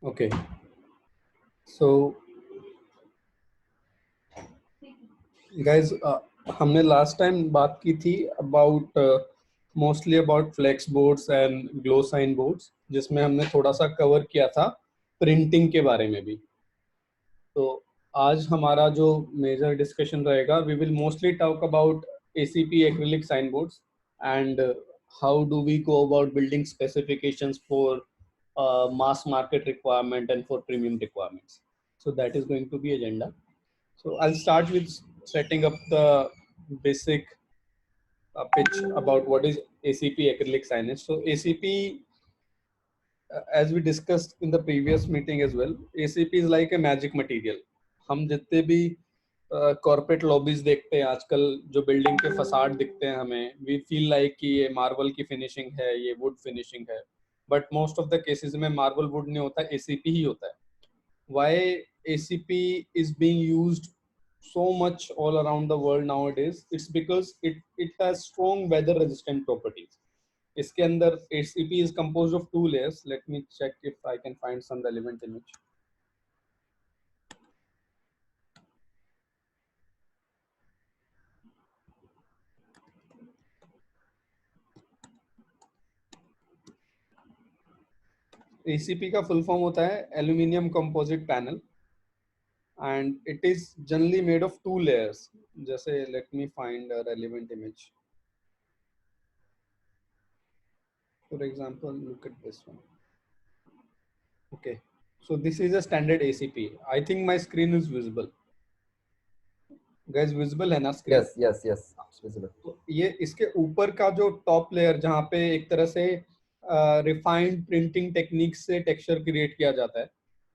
Okay, so guys, हमने last time बात की थी about mostly about flex boards and glow sign boards, जिसमें हमने थोड़ा सा कवर किया था प्रिंटिंग के बारे में भी। तो आज हमारा जो मेजर डिस्कशन रहेगा, we will mostly talk about ACP acrylic sign boards and how do we go about building specifications for mass market requirement and for premium requirements. So that is going to be agenda. So I'll start with setting up the basic pitch about what is ACP acrylic signage. So ACP, as we discussed in the previous meeting as well, ACP is like a magic material. हम जितने भी corporate lobbies देखते हैं आजकल, जो building के facade दिखते हैं, हमें वी फील लाइक कि ये मार्बल की फिनिशिंग है, ये वुड फिनिशिंग है, but most of the cases में मार्बल वुड नहीं होता, ACP ही होता है. Why ACP is being used so much all around the world nowadays? It's because it has strong weather resistant properties. इसके अंदर ACP is composed of two layers. Let me check if I can find some relevant image. ACP का full form होता है Aluminium Composite Panel, and it is generally made of two layers. जैसे let me find a relevant image. For example, look at this one. Okay, so this is a standard ACP. I think my screen is visible. Guys, visible है ना screen? Yes, it's visible. तो ये इसके ऊपर का जो top layer, जहाँ पे एक तरह से रिफाइंड प्रिंटिंग टेक्निक से टेक्सचर क्रिएट किया जाता है,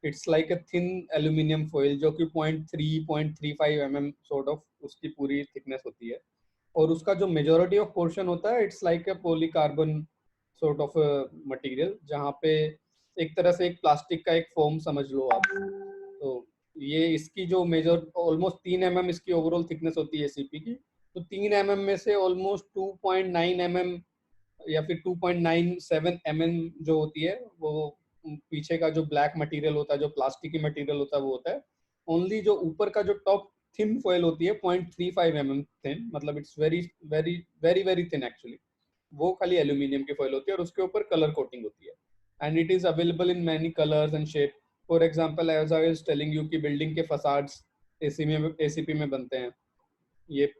it's like a thin aluminium foil जो कि 0.35 mm सॉर्ट ऑफ उसकी पूरी थिकनेस होती है, और उसका जो मेजोरिटी ऑफ पोर्शन होता है it's like a polycarbon sort of material, जहाँ पे एक तरह से एक प्लास्टिक का एक फॉर्म समझ लो आप. तो ये इसकी जो मेजर ऑलमोस्ट 3 mm इसकी ओवरऑल थिकनेस होती है ACP की. तो 3 mm में से ऑलमोस्ट 2.9 mm या फिर 2.97 mm जो होती है वो पीछे का जो ब्लैक मटेरियल होता है, जो प्लास्टिक की मटेरियल होता है, वो होता है. ओनली जो ऊपर का जो टॉप थिन फॉइल होती है 0.35 mm थिन, मतलब it's very very very very thin actually, वो खाली एल्यूमिनियम की फॉइल होती है और उसके ऊपर कलर कोटिंग होती है. And it is available in many colours and shape. For example, as I was telling you कि बिल्डिंग के फसाड्स ACP में बनते हैं. ये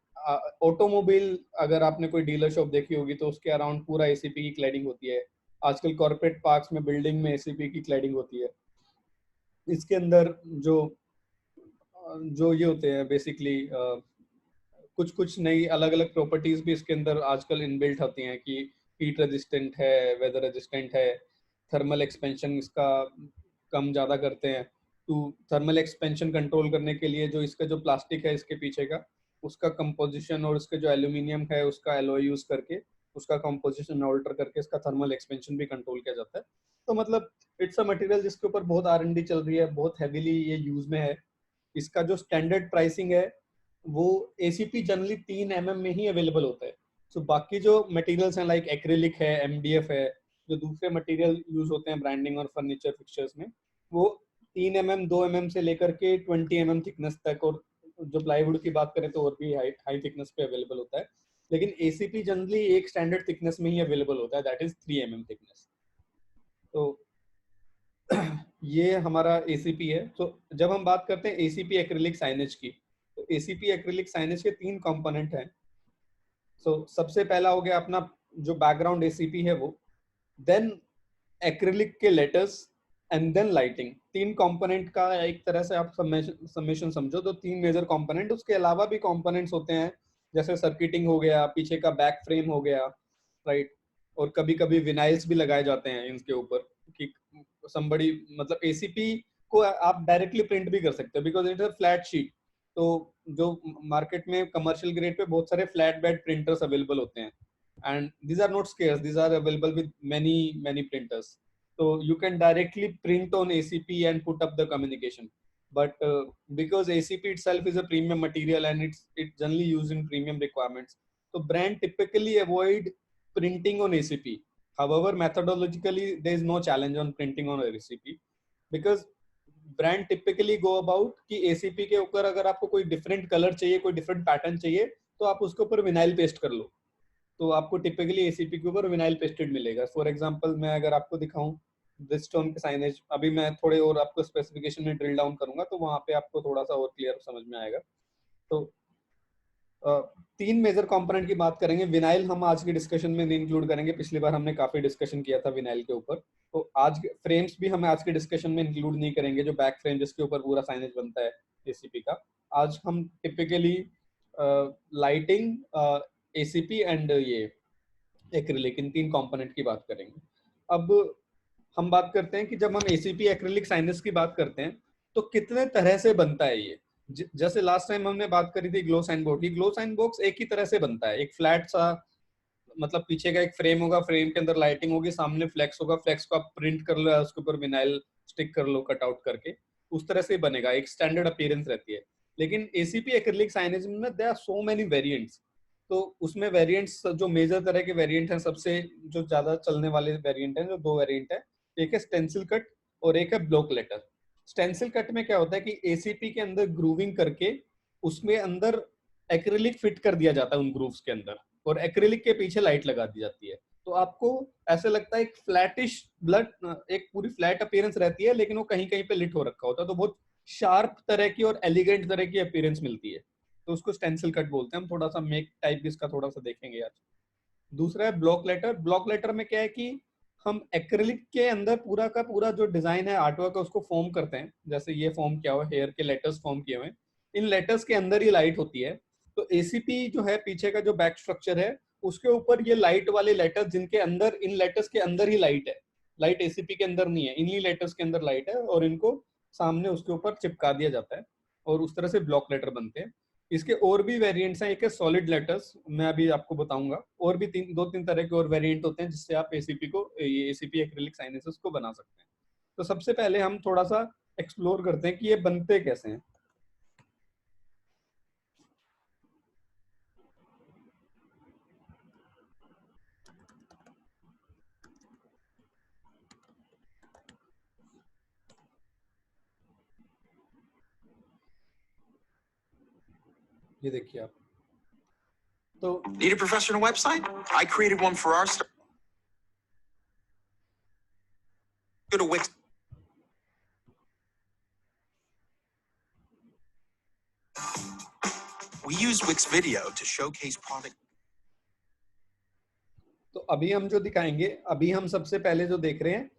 ऑटोमोबाइल, अगर आपने कोई डीलर शॉप देखी होगी तो उसके अराउंड पूरा ACP की क्लैडिंग होती है. आजकल कॉर्पोरेट पार्क्स में बिल्डिंग में ACP की क्लैडिंग होती है. इसके अंदर जो जो ये होते हैं बेसिकली कुछ कुछ नई अलग अलग प्रॉपर्टीज भी इसके अंदर आजकल इनबिल्ट होती हैं कि हीट रेजिस्टेंट है, वेदर रेजिस्टेंट है, थर्मल एक्सपेंशन इसका कम ज़्यादा करते हैं. तो थर्मल एक्सपेंशन कंट्रोल करने के लिए जो इसका जो प्लास्टिक है इसके पीछे का, उसका कंपोजिशन और उसके जो एल्यूमिनियम है उसका एलॉय यूज करके उसका कंपोजिशन ऑल्टर करके इसका थर्मल एक्सपेंशन भी कंट्रोल किया जाता है. तो मतलब इट्स अ मटेरियल जिसके ऊपर बहुत R&D चल रही है, बहुत हैवीली ये यूज में है. इसका जो स्टैंडर्ड प्राइसिंग है वो ACP जनरली 3 mm में ही अवेलेबल होता है. सो बाकी जो मटेरियल्स हैं लाइक एक्रिलिक है, MDF है, जो दूसरे मटेरियल यूज होते हैं ब्रांडिंग और फर्नीचर फिक्सचर्स में, वो 3 mm 2 mm से लेकर के 20 mm थिकनेस तक, और जो प्लाईवुड की बात करें तो और भी हाई थिकनेस पे अवेलेबल होता है. लेकिन ACP जनरली एक स्टैंडर्ड थिकनेस में ही अवेलेबल होता है, दैट इज 3 mm थिकनेस. तो ये हमारा ACP है. तो जब हम बात करते हैं ACP एक्रिलिक साइनेज की, तो ACP एक्रिलिक साइनेज के 3 कंपोनेंट हैं. सो सबसे पहला हो गया अपना जो बैकग्राउंड ACP है वो, देन एक्रिलिक के letters, and then lighting. 3 component का एक तरह से आप समेशन समझो, तो 3 मेजर कंपोनेंट. उसके अलावा भी कंपोनेंट्स होते हैं, जैसे सर्किटिंग हो गया, पीछे का बैक फ्रेम हो गया, राइट. और कभी कभी विनाइल्स भी लगाए जाते हैं इनके ऊपर कि somebody, मतलब ACP को आप डायरेक्टली प्रिंट भी कर सकते हो because it is a flat sheet. तो जो मार्केट में कमर्शियल ग्रेड पे बहुत सारे फ्लैट बेड प्रिंटर्स अवेलेबल होते हैं, and these are not scarce, these are available with many printers. So you can directly print on ACP and put up the communication. But because ACP itself is a premium material and it's generally used in premium requirements, so brand typically avoid printing on ACP. However, methodologically there is no challenge on printing on ACP. Because brand typically go about कि ACP के ऊपर अगर आपको कोई different colour चाहिए, कोई different pattern चाहिए, तो आप उसके ऊपर विनाइल पेस्ट कर लो, तो आपको टिपिकली एसीपी के ऊपर विनाइल पेस्टेड मिलेगा। फॉर एग्जांपल मैं अगर आपको दिखाऊं ब्रिजस्टोन के साइनेज, अभी मैं थोड़े और आपको स्पेसिफिकेशन में ड्रिल डाउन करूंगा तो वहां पे आपको थोड़ा सा और क्लियर समझ में आएगा। तो तीन मेजर कंपोनेंट की बात करेंगे। विनाइल हम आज के डिस्कशन में नहीं इंक्लूड करेंगे, पिछली बार हमने काफी डिस्कशन किया था विनाइल के ऊपर, तो आज फ्रेम्स भी हम आज के डिस्कशन में इंक्लूड नहीं करेंगे, जो बैक फ्रेम जिसके ऊपर पूरा साइनेज बनता है एसीपी का। आज हम टिपिकली लाइटिंग, एसीपी एंड ये एक्रिलिक, इन तीन कंपोनेंट की बात करेंगे। अब हम बात करते हैं कि जब हम एसीपी एक्रिलिक साइनस की बात करते हैं तो कितने तरह से बनता है ये। जैसे लास्ट टाइम हमने बात करी थी ग्लो साइन बोर्ड की, ग्लो साइन बॉक्स एक ही तरह से बनता है, एक फ्लैट सा, मतलब पीछे का एक फ्रेम होगा, फ्रेम के अंदर लाइटिंग होगी, सामने फ्लेक्स होगा, फ्लेक्स को आप प्रिंट कर लो या उसके ऊपर विनाइल स्टिक कर लो कट आउट करके, उस तरह से बनेगा, एक स्टैंडर्ड अपीयरेंस रहती है। लेकिन एसीपी एक्रिलिक साइनेज में there are so many variants, तो उसमें वेरिएंट्स जो मेजर तरह के वेरिएंट हैं, सबसे जो ज्यादा चलने वाले वेरिएंट हैं, जो दो वेरिएंट है, एक है स्टेंसिल कट और एक है ब्लॉक लेटर। स्टेंसिल कट में क्या होता है कि एसीपी के अंदर ग्रूविंग करके उसमें अंदर एक्रिलिक फिट कर दिया जाता है उन ग्रूव्स के अंदर, और एक्रिलिक के पीछे लाइट लगा दी जाती है, तो आपको ऐसे लगता है एक फ्लैटिश ब्लड, एक पूरी फ्लैट अपीयरेंस रहती है, लेकिन वो कहीं कहीं पे लिट हो रखा होता है, तो बहुत शार्प तरह की और एलिगेंट तरह की अपीयरेंस मिलती है, तो उसको स्टेंसिल कट बोलते हैं। हम थोड़ा सा मेक टाइप इसका थोड़ा सा देखेंगे आज। दूसरा है ब्लॉक लेटर। ब्लॉक लेटर में क्या है कि हम एक्रिलिक के अंदर पूरा का पूरा जो डिजाइन है, आर्टवर्क है, उसको फॉर्म करते हैं, जैसे ये फॉर्म किया हुआ है, हेयर के लेटर्स फॉर्म किए हुए हैं, इन लेटर्स के अंदर ही लाइट होती है। तो एसीपी जो है पीछे का जो बैक स्ट्रक्चर है, उसके ऊपर ये लाइट वाले लेटर्स, जिनके अंदर, इन लेटर्स के अंदर ही लाइट है, लाइट एसीपी के अंदर नहीं है, इन्हीं लेटर्स के अंदर लाइट है, और इनको सामने उसके ऊपर चिपका दिया जाता है, और उस तरह से ब्लॉक लेटर बनते हैं। इसके और भी वेरिएंट्स हैं, एक है सॉलिड लेटर्स, मैं अभी आपको बताऊंगा, और भी दो तीन तरह के और वेरिएंट होते हैं जिससे आप एसीपी को, ये एसीपी एक्रिलिक साइनेसेस को बना सकते हैं। तो सबसे पहले हम थोड़ा सा एक्सप्लोर करते हैं कि ये बनते कैसे हैं। ये देखिए आप, तो Need a professional website? I created one for our store. Go to Wix. We use Wix Video to showcase product. तो अभी हम जो दिखाएंगे, अभी हम सबसे पहले जो देख रहे हैं,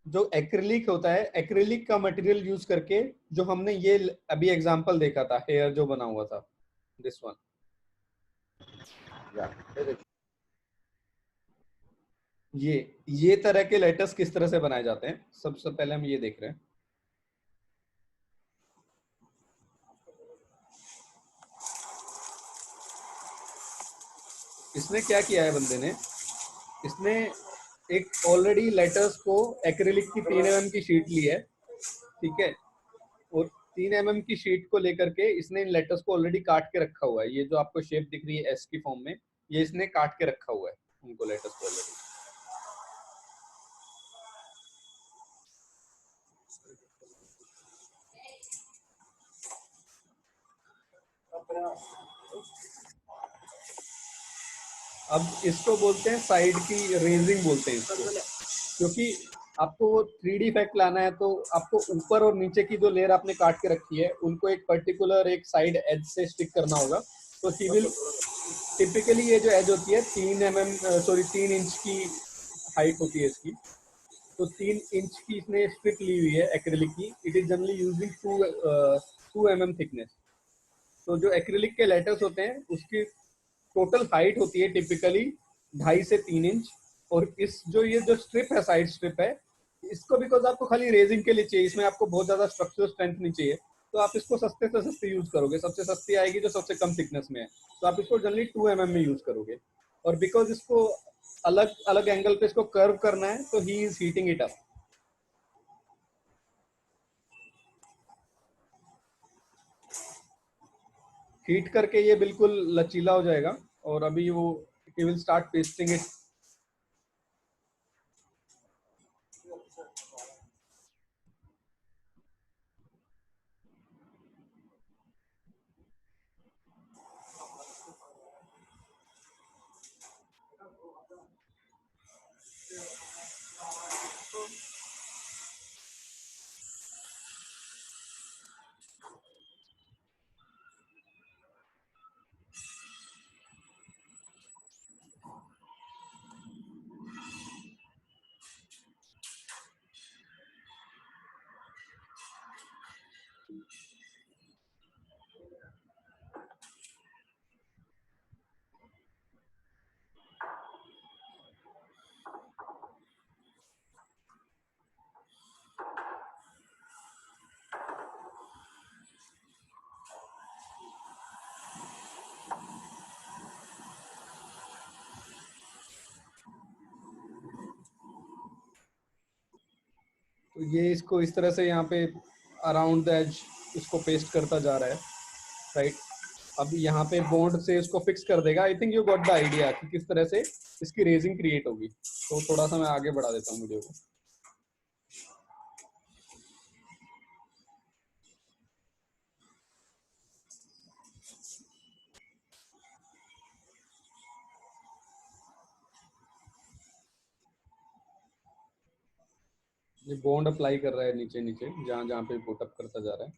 जो एक्रिलिक होता है, एक्रिलिक का मटेरियल यूज करके जो हमने ये अभी एग्जांपल देखा था, हेयर जो बना हुआ था, दिस वन, ये तरह के लेटर्स किस तरह से बनाए जाते हैं, सबसे पहले हम ये देख रहे हैं। इसने क्या किया है बंदे ने, इसने एक ऑलरेडी लेटर्स को, एक्रिलिक की 3 mm की शीट ली है, ठीक है, और 3 mm की शीट को लेकर के इसने इन लेटर्स को ऑलरेडी काट के रखा हुआ है, ये जो आपको शेप दिख रही है एस की फॉर्म में, ये इसने काट के रखा हुआ है उनको लेटर्स को ऑलरेडी। अब इसको बोलते हैं साइड की रेजिंग बोलते हैं इसको, क्योंकि आपको वो 3D इफेक्ट लाना है, तो आपको ऊपर और नीचे की जो लेयर आपने काट के रखी है उनको एक पर्टिकुलर एक साइड एज से स्टिक करना होगा। तो ही विल टिपिकली, ये जो एज होती है 3 इंच की हाइट होती है इसकी, तो 3 इंच की इसने स्ट्रिप ली हुई है एक्रिलिक की। It is generally using 2 mm thickness. तो जो एक्रिलिक के लेटर्स होते हैं उसकी टोटल हाइट होती है टिपिकली 2.5 से 3 इंच, और इस जो ये जो स्ट्रिप है, साइड स्ट्रिप है, इसको बिकॉज आपको खाली रेजिंग के लिए चाहिए, इसमें आपको बहुत ज्यादा स्ट्रक्चरल स्ट्रेंथ नहीं चाहिए, तो आप इसको सस्ते से सस्ते यूज करोगे, सबसे सस्ती आएगी जो सबसे कम थिकनेस में है, तो आप इसको जनरली 2 mm में यूज करोगे। और बिकॉज इसको अलग अलग एंगल पे इसको कर्व करना है, तो he is heating it up. Heat करके ये बिल्कुल लचीला हो जाएगा, और अभी वो he will start pasting it. तो ये इसको इस तरह से यहाँ पे अराउंड द एज इसको पेस्ट करता जा रहा है, राइट। अब यहाँ पे बॉन्ड से इसको फिक्स कर देगा। I think you got the idea कि किस तरह से इसकी रेजिंग क्रिएट होगी। तो थोड़ा सा मैं आगे बढ़ा देता हूँ वीडियो को। ये बॉन्ड अप्लाई कर रहा है नीचे नीचे, जहाँ जहाँ पे पुटअप करता जा रहा है।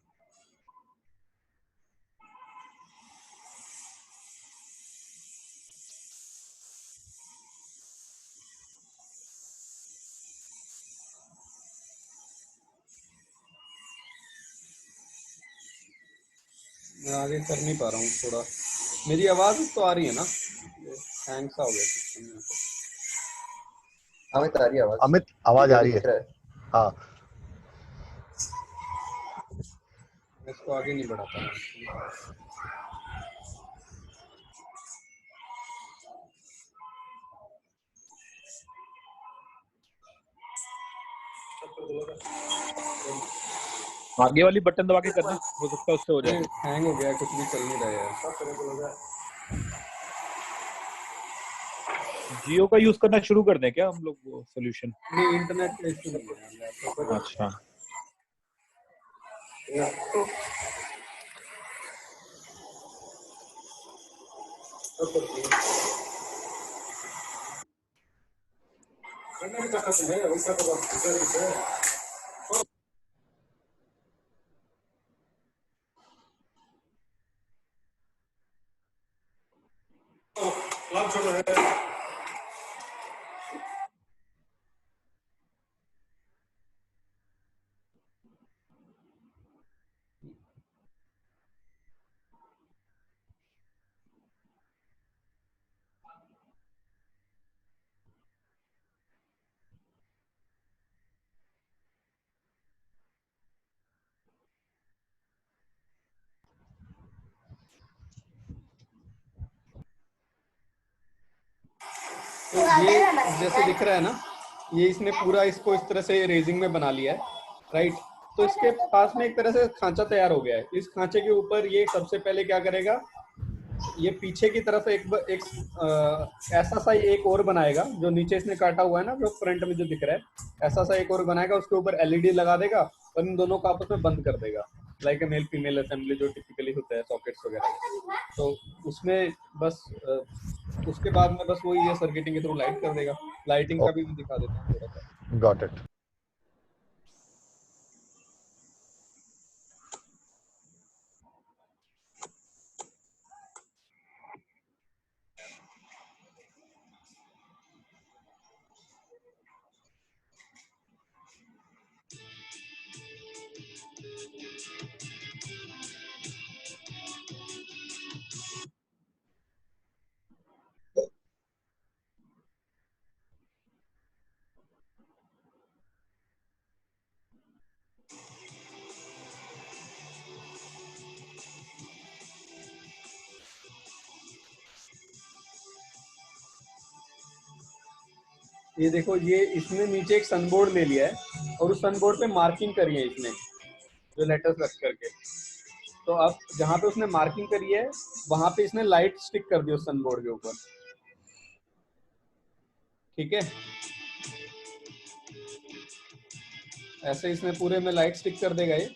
मैं आगे कर नहीं पा रहा हूँ थोड़ा। मेरी आवाज तो आ रही है ना? हैंग सा हो गया सिस्टम यहाँ पे। अमित आ रही है आवाज? अमित आवाज आ रही है। दिख रहा है। हाँ, मैं इसको आगे नहीं बढ़ा पा रहा हूँ। आगे वाली बटन दबा के करना, हो सकता है उससे हो जाए। हैंग हो गया, कुछ भी चल नहीं रहा है यार। जियो का यूज करना शुरू कर दें क्या हम लोग, वो सोल्यूशन? नहीं, इंटरनेट का इशू नहीं है यार, लैपटॉप पे। अच्छा, तो ये जैसे दिख रहा है ना, ये इसने पूरा इसको इस तरह से रेजिंग में बना लिया है, राइट। तो इसके पास में एक तरह से खांचा तैयार हो गया है। इस खांचे के ऊपर ये सबसे पहले क्या करेगा, ये पीछे की तरफ एक ऐसा सा एक और बनाएगा, जो नीचे इसने काटा हुआ है ना, जो फ्रंट में जो दिख रहा है, ऐसा सा एक और बनाएगा। उसके ऊपर एलईडी लगा देगा और इन दोनों को आपस में बंद कर देगा, like a male female assembly जो टिपिकली होता है सॉकेट्स वगैरह। तो उसमें बस उसके बाद में बस वो ये सर्किटिंग के थ्रू लाइट कर देगा। लाइटिंग का भी मैं दिखा देता हूँ थोड़ा सा। Got it. ये देखो, ये इसने नीचे एक सनबोर्ड ले लिया है और उस सनबोर्ड पे मार्किंग करी है इसने, जो लेटर्स रख करके। तो अब जहाँ पे उसने मार्किंग करी है, वहां पे इसने लाइट स्टिक कर दी उस सनबोर्ड के ऊपर, ठीक है। ऐसे इसने पूरे में लाइट स्टिक कर देगा ये।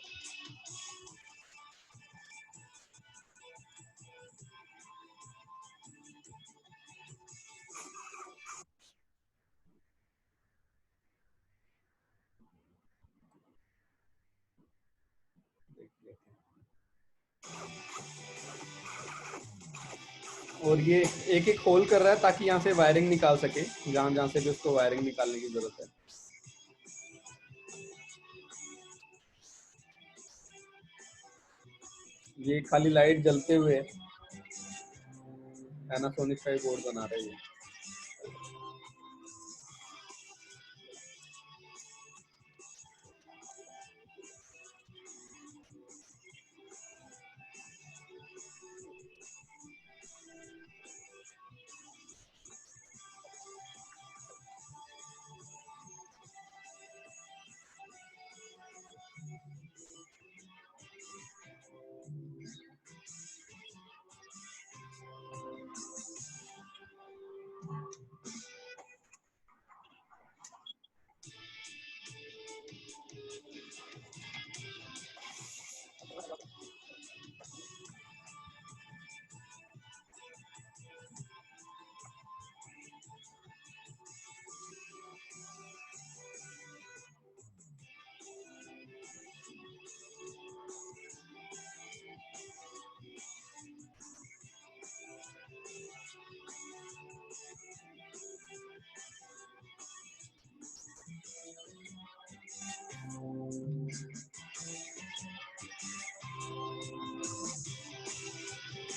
और ये एक एक होल कर रहा है ताकि यहाँ से वायरिंग निकाल सके, जहाँ जहाँ से भी उसको वायरिंग निकालने की जरूरत है। ये खाली लाइट जलते हुए पैनासोनिक का ही बोर्ड बना रहे हैं।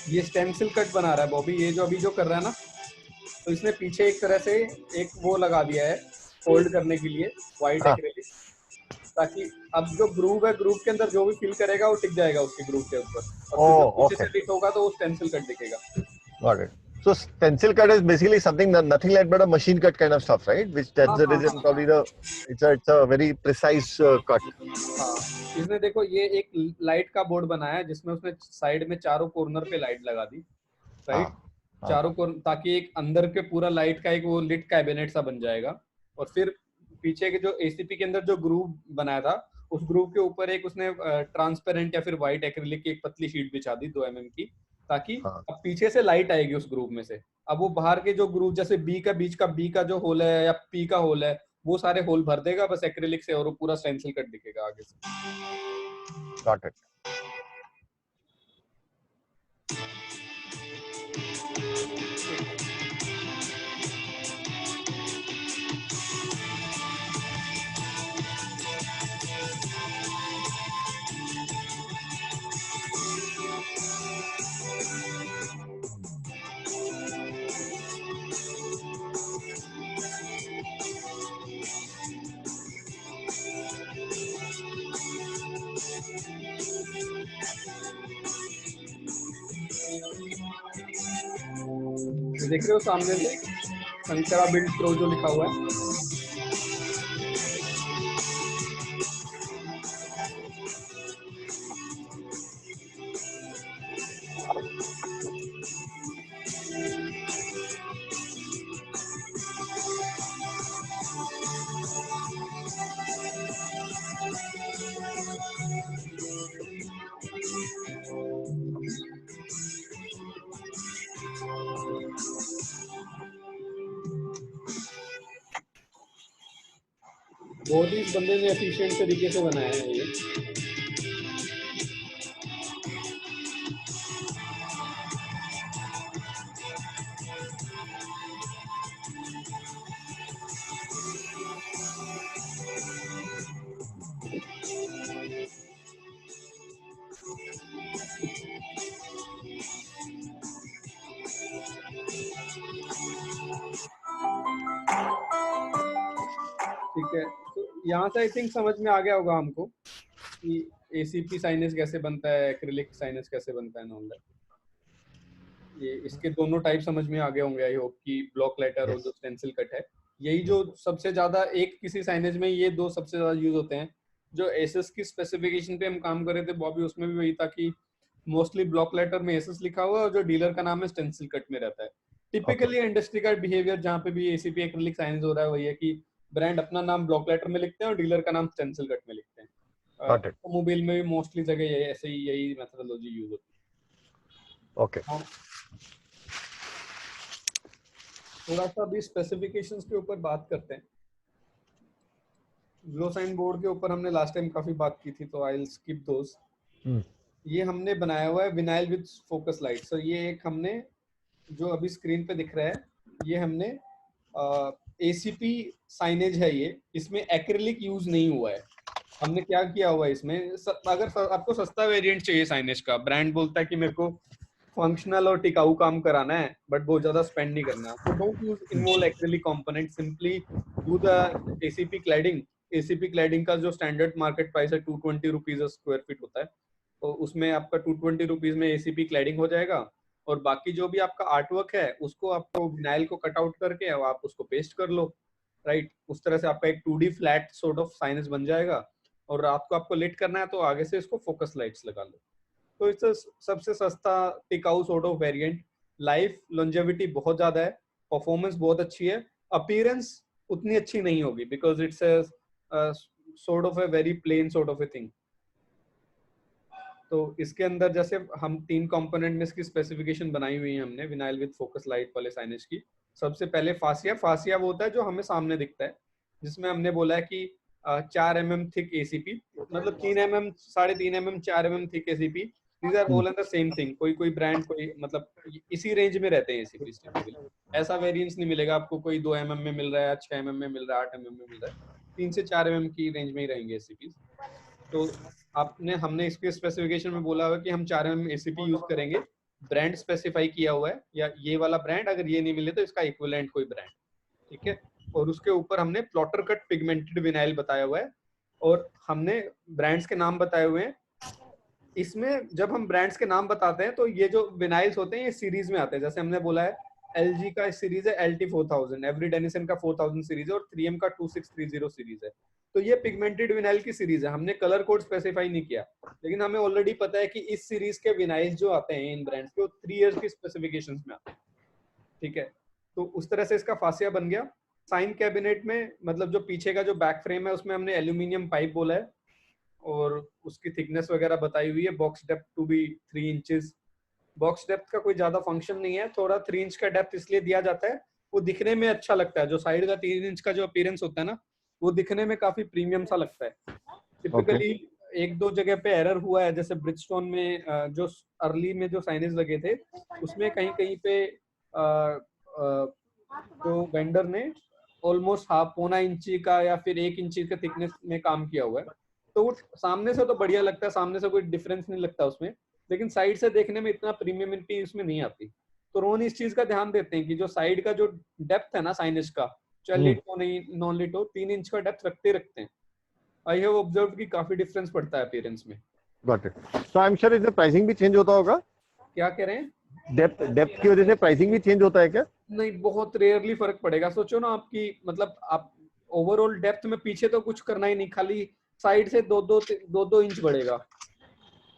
ये स्टेंसिल कट बना रहा है बॉबी, ये जो अभी जो कर रहा है ना, तो इसने पीछे एक तरह से एक वो लगा दिया है होल्ड करने के लिए, व्हाइट हाँ। एक्रेलिक, ताकि अब जो ग्रूव है, ग्रूव के अंदर जो भी फिल करेगा वो टिक जाएगा उसके ग्रूव के ऊपर, और फिर जो Oh, पीछे से okay. लिट होगा तो वो स्टेंसिल कट दिखेगा। Got it. So stencil cut is basically something nothing like but a machine cut kind of stuff, right? Which that's हाँ the हाँ reason हाँ probably it's a very precise cut. हाँ। इसने देखो ये एक लाइट का बोर्ड बनाया है जिसमें उसने साइड में चारों कॉर्नर पे लाइट लगा दी, राइट, हाँ, चारों कॉर्नर, ताकि एक अंदर के पूरा लाइट का एक वो लिट कैबिनेट सा बन जाएगा। और फिर पीछे के जो एसीपी के अंदर जो ग्रूव बनाया था, उस ग्रूव के ऊपर एक उसने ट्रांसपेरेंट या फिर व्हाइट एक्रिलिक की एक पतली शीट बिछा दी 2 mm की, ताकि हाँ। अब पीछे से लाइट आएगी उस ग्रूव में से। अब वो बाहर के जो ग्रूव, जैसे बी का बीच का बी का जो होल है या पी का होल है, वो सारे होल भर देगा बस एक्रिलिक से, और वो पूरा स्टेंसिल कट दिखेगा आगे से। Got it. देख रहे हो सामने से शंकरा बिल्ड प्रो जो लिखा हुआ है। बहुत ही इस बंदे ने एफिशिएंट तरीके से बनाया है ये। ठीक है, तो यहाँ से आई थिंक समझ में आ गया होगा हमको कि एसीपी साइनस कैसे बनता है, एक्रिलिक साइनस कैसे बनता है, ऑन ये इसके दोनों टाइप समझ में आ गए होंगे आई होप, कि ब्लॉक लेटर और Yes. जो स्टेंसिल कट है, यही जो सबसे ज्यादा एक किसी साइनेज में ये दो सबसे ज्यादा यूज होते हैं। जो एसएस की स्पेसिफिकेशन पे हम काम कर रहे थे बॉबी, उसमें भी वही था कि मोस्टली ब्लॉक लेटर में एसएस लिखा हुआ है और जो डीलर का नाम है स्टेंसिल कट में रहता है। टिपिकली इंडस्ट्री का बिहेवियर जहाँ पे भी एसीपी एक्रिलिक साइंस हो रहा है वही है कि ब्रांड अपना नाम ब्लॉक लेटर में लिखते हैं और डीलर का नाम स्टेंसिल कट में लिखते हैं। Got it. ऑटोमोबाइल में भी मोस्टली जगह यही ऐसे ही यही मेथोडोलॉजी यूज होती है। Okay. थोड़ा सा अभी स्पेसिफिकेशंस के ऊपर बात करते हैं। ग्लोसाइन बोर्ड के ऊपर हमने लास्ट टाइम काफी बात की थी, तो आई विल स्किप दोस। ये हमने बनाया हुआ है विनाइल विद फोकस लाइट। सो ये एक हमने जो अभी स्क्रीन पे दिख रहा है, ये हमने एसीपी साइनेज है ये, इसमें एक्रिलिक यूज नहीं हुआ है। हमने क्या किया हुआ है इसमें, अगर आपको सस्ता वेरिएंट चाहिए साइनेज का, ब्रांड बोलता है कि मेरे को फंक्शनल और टिकाऊ काम कराना है बट बहुत ज्यादा स्पेंड नहीं करना, तो don't use involve acrylic component, simply do the ACP cladding. ACP cladding का जो स्टैंडर्ड मार्केट प्राइस है 220 रुपीज स्क्वायर फीट होता है, तो उसमें आपका 220 रुपीज में एसीपी क्लैडिंग हो जाएगा। और बाकी जो भी आपका आर्टवर्क है उसको आपको विनाइल को कट आउट करके और आप उसको पेस्ट कर लो, राइट। उस तरह से आपका एक 2D flat sort of sinus बन जाएगा। और रात को आपको लिट करना है तो आगे से इसको फोकस लाइट्स लगा लो। तो इट्स सबसे सस्ता टिकाऊ sort of variant. Life longevity बहुत ज्यादा है, परफॉर्मेंस बहुत अच्छी है, अपीयरेंस उतनी अच्छी नहीं होगी because it's sort of a very plain sort of a thing. तो इसके अंदर जैसे हम 3 कंपोनेंट में इसकी स्पेसिफिकेशन बनाई हुई है हमने विनाइल विद फोकस लाइट वाले साइनेज की। सबसे पहले फासिया वो होता है जो हमें सामने दिखता है, जिसमें हमने बोला है कि 4 mm थिक एसीपी, मतलब 3 mm 3.5 mm 4 mm thick ACP, these are all in the same thing. कोई ब्रांड कोई मतलब इसी रेंज में रहते हैं एसीपी टिपिकली। ऐसा वेरिएंस नहीं मिलेगा आपको, कोई 2 mm में मिल रहा है, 6 mm में मिल रहा है, 8 mm में मिल रहा है, 3 से 4 mm की रेंज में ही रहेंगे एसीपी। तो हमने इसके स्पेसिफिकेशन में बोला हुआ कि हम 4 mm एसीपी यूज करेंगे ब्रांड स्पेसिफाई किया हुआ है, या ये वाला ब्रांड, अगर ये नहीं मिले तो इसका इक्विवेलेंट कोई ब्रांड, ठीक है। और उसके ऊपर हमने प्लॉटर कट पिगमेंटेड विनाइल बताया हुआ है, और हमने ब्रांड्स के नाम बताए हुए हैं। इसमें जब हम ब्रांड्स के नाम बताते हैं तो ये जो विनाइल्स होते हैं ये सीरीज में आते हैं, जैसे हमने बोला है LG का सीरीज है LT 4000, एवरी डेनिसन का 4000 सीरीज है, और 3M का 2630 सीरीज है। तो ये पिगमेंटेड विनाइल की सीरीज है, हमने कलर कोड स्पेसिफाई नहीं किया, लेकिन हमें ऑलरेडी पता है कि इस सीरीज के विनाइल्स जो आते हैं इन ब्रांड्स के, वो 3 इयर्स की स्पेसिफिकेशंस में आते हैं, ठीक है। तो उस तरह से इसका फासिया बन गया। साइन कैबिनेट में मतलब जो पीछे का जो बैक फ्रेम है उसमें हमने एल्यूमिनियम पाइप बोला है, और उसकी थिकनेस वगैरह बताई हुई है, box depth to be 3 inches. Box depth का कोई ज्यादा फंक्शन नहीं है, थोड़ा 3 इंच का डेप्थ इसलिए दिया जाता है, वो दिखने में अच्छा लगता है, जो साइड का 3 इंच का जो अपीयरेंस होता है ना, वो दिखने में काफी प्रीमियम सा लगता है। टिपिकली एक दो जगह पे एरर हुआ है, जैसे ब्रिजस्टोन में जो अर्ली में जो साइनेज लगे थे उसमें कहीं कहीं पे जो वेंडर ने ऑलमोस्ट हाफ पौना इंची का या फिर 1 इंची के थिकनेस में काम किया हुआ है, तो वो सामने से तो बढ़िया लगता है, सामने से कोई डिफरेंस नहीं लगता उसमें, लेकिन साइड से देखने में इतना प्रीमियमिटी उसमें नहीं आती। तो रोहन इस चीज का ध्यान देते हैं कि जो साइड का जो डेप्थ है ना साइनेज का, चाहे लिट हो नहीं नॉन लिट हो, 3 इंच का डेप्थ रखते हैं। आई हैव ऑब्जर्व कि काफी डिफरेंस पड़ता है अपीयरेंस में। Got it. So I am sure इसमें प्राइसिंग भी चेंज होता होगा। क्या कह रहे हैं? डेप्थ की वजह से प्राइसिंग भी चेंज होता है क्या? नहीं, बहुत रेयरली फर्क पड़ेगा। सोचो ना आपकी मतलब आप ओवरऑल डेप्थ में पीछे तो कुछ करना ही नहीं, खाली साइड से दो इंच बढ़ेगा,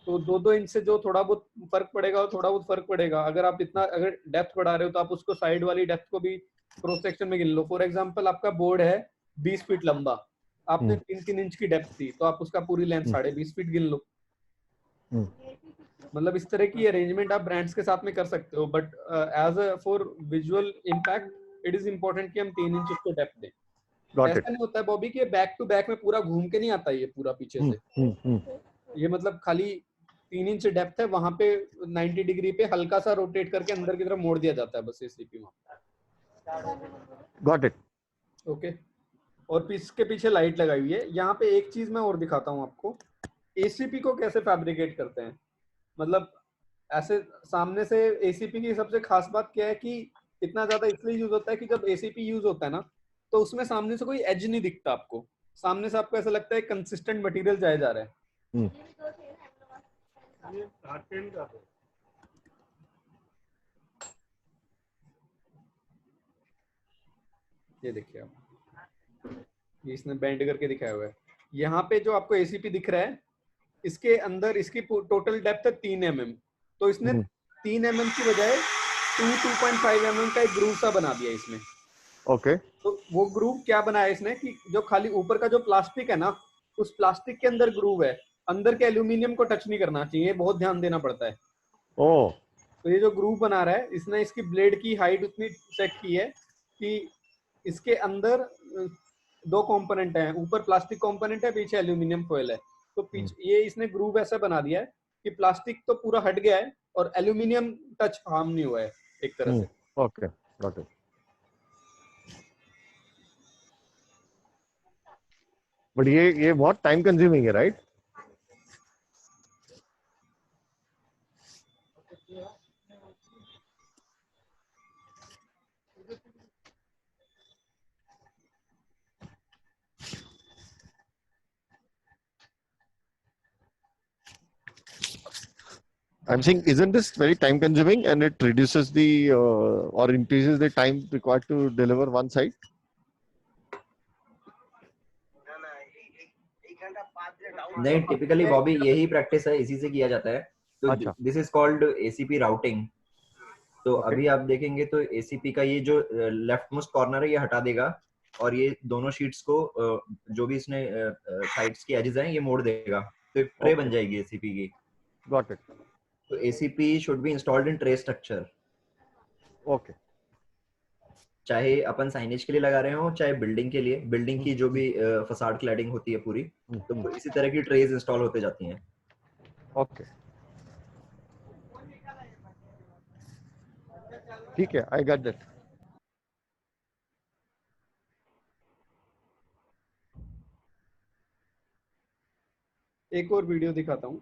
तो 2-2 इंच से जो थोड़ा बहुत फर्क पड़ेगा वो थोड़ा बहुत फर्क पड़ेगा। अगर आप इतना अगर डेप्थ बढ़ा रहे हो तो आप उसको साइड वाली डेप्थ को भी क्रॉस सेक्शन में गिन लो। फॉर एग्जांपल आपका बोर्ड है 20 फीट लंबा, आपने 3-3 इंच की डेप्थ थी, तो आप उसका पूरी लेंथ 20.5 फीट गिन लो। मतलब इस तरह की अरेंजमेंट आप ब्रांड्स के साथ में कर सकते हो, but as a for visual impact it is important कि हम 3 इंच उसको डेप्थ दें। ऐसा नहीं होता है बॉबी कि बैक टू बैक में पूरा घूम के नहीं आता ये पूरा पीछे से, ये मतलब खाली 3 इंच डेप्थ है, वहां पे 90 डिग्री पे हल्का सा रोटेट करके अंदर की तरफ मोड़ दिया जाता है बस एसीपी में। Got it. ओके, और इसके पीछे लाइट लगाई हुई है। यहाँ पे एक चीज मैं और दिखाता हूँ आपको, एसीपी को कैसे फैब्रिकेट करते हैं। मतलब ऐसे सामने से एसीपी की सबसे खास बात क्या है कि इतना ज्यादा इसलिए यूज होता है कि जब एसीपी यूज होता है ना तो उसमें सामने से कोई एज नहीं दिखता आपको, सामने से आपको ऐसा लगता है कंसिस्टेंट मटेरियल जाया जा रहा है। ये देखिए आप, ये इसने बेंड करके दिखाया हुआ है। यहाँ पे जो आपको एसीपी दिख रहा है इसके अंदर इसकी टोटल डेप्थ है 3 mm, तो इसने 3 mm की बजाय 2.5 mm का एक ग्रूव सा बना दिया इसमें। ओके। तो वो ग्रूव क्या बनाया इसने कि जो खाली ऊपर का जो प्लास्टिक है ना, उस प्लास्टिक के अंदर ग्रूव है, अंदर के एल्यूमिनियम को टच नहीं करना चाहिए, बहुत ध्यान देना पड़ता है। ओह, तो ये जो ग्रूव बना रहा है इसने इसकी ब्लेड की हाइट उतनी सेट की है कि इसके अंदर दो कंपोनेंट हैं, ऊपर प्लास्टिक कंपोनेंट है, पीछे एल्यूमिनियम फॉयल है। तो पीछे ये इसने ग्रूव ऐसा बना दिया है कि प्लास्टिक तो पूरा हट गया है और एल्यूमिनियम टच हार्म नहीं हुआ है एक तरह से। Okay, got it. बट ये बहुत टाइम कंज्यूमिंग है, right? I'm saying, isn't this very time consuming and it reduces the or increases the time required to deliver one side? नहीं, टिपिकली बॉबी यही प्रैक्टिस है, इसी से किया जाता है। तो अच्छा। This is called ACP routing. तो अभी आप देखेंगे तो एसीपी का ये जो लेफ्ट मोस्ट कॉर्नर है ये हटा देगा और ये दोनों शीट्स को जो भी इसने साइड्स की एजेस हैं ये मोड़ देगा, तो एक ट्रे बन जाएगी एसीपी की। Got it. तो ACP should be installed in tray structure. Okay. चाहे अपन साइनेज के लिए लगा रहे हो चाहे बिल्डिंग के लिए, बिल्डिंग की जो भी फसाड क्लैडिंग होती है पूरी, तो इसी तरह की ट्रेज इंस्टॉल होते जाती हैं। ओके, ठीक है, आई गॉट दैट। एक और वीडियो दिखाता हूँ।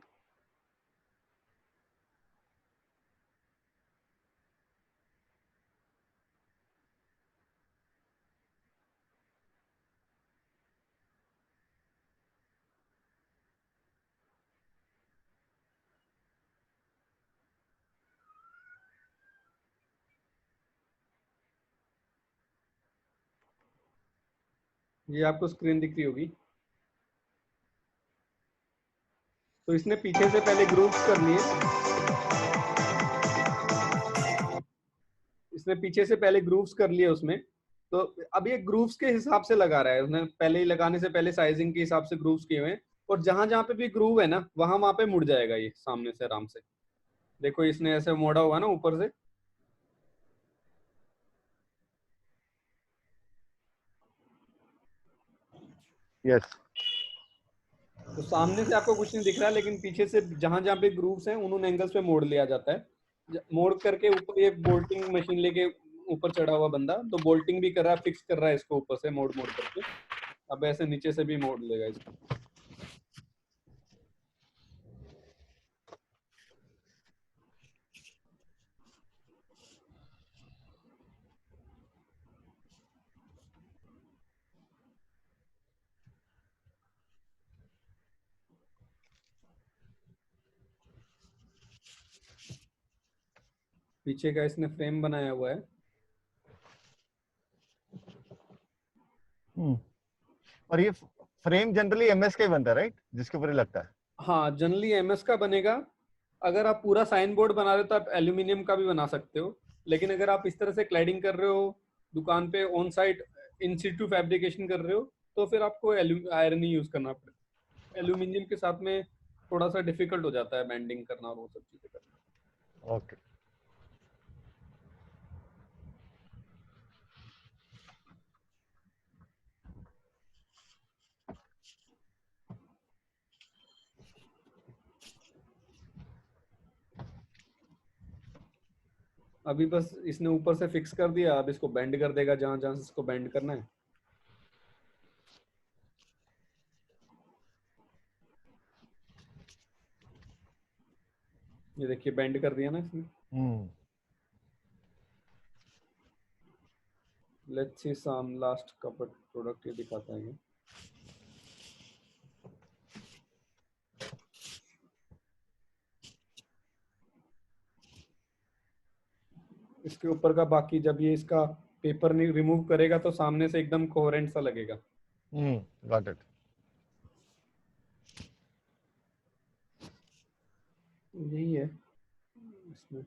ये आपको स्क्रीन दिख रही होगी। तो इसने पीछे से पहले ग्रूव्स कर लिए, इसने पीछे से पहले ग्रूव्स कर लिए उसमें। तो अब ये ग्रूव्स के हिसाब से लगा रहा है, उसने पहले ही लगाने से पहले साइजिंग के हिसाब से ग्रूव्स किए हुए हैं, और जहां जहां पे भी ग्रूव है ना वहां पे मुड़ जाएगा ये सामने से आराम से। देखो इसने ऐसे मोड़ा हुआ ना ऊपर से, यस। तो सामने से आपको कुछ नहीं दिख रहा है, लेकिन पीछे से जहां जहां पे ग्रूव्स हैं उन एंगल्स पे मोड़ लिया जाता है। मोड़ करके ऊपर ये बोल्टिंग मशीन लेके ऊपर चढ़ा हुआ बंदा तो बोल्टिंग भी कर रहा है, फिक्स कर रहा है इसको ऊपर से मोड़ मोड़ करके। अब ऐसे नीचे से भी मोड़ लेगा इसको। पीछे का इसने फ्रेम बनाया हुआ है। और ये फ्रेम जनरली एमएस का ही बनता है राइट, जिसके ऊपर ही लगता है? हाँ जनरली एमएस का बनेगा। अगर आप पूरा साइन बोर्ड बना रहे हो तो आप एल्यूमिनियम का भी बना सकते हो, लेकिन अगर आप इस तरह से क्लैडिंग कर रहे हो दुकान पे on site in Situ fabrication कर रहे हो तो फिर आपको आयरन ही यूज करना पड़ेगा। एल्यूमिनियम के साथ में थोड़ा सा डिफिकल्ट हो जाता है बैंडिंग करना और वो सब चीजें करना। ओके। अभी बस इसने ऊपर से फिक्स कर दिया, अब इसको बेंड कर देगा जहां जहां से इसको बेंड करना है। ये देखिए बेंड कर दिया ना इसने। लेट्स सी सम लास्ट कपड़ प्रोडक्ट ये दिखाता है ये। इसके ऊपर का बाकी जब ये इसका पेपर नहीं रिमूव करेगा तो सामने से एकदम कोहेरेंट सा लगेगा। Got it. यही है इसमें।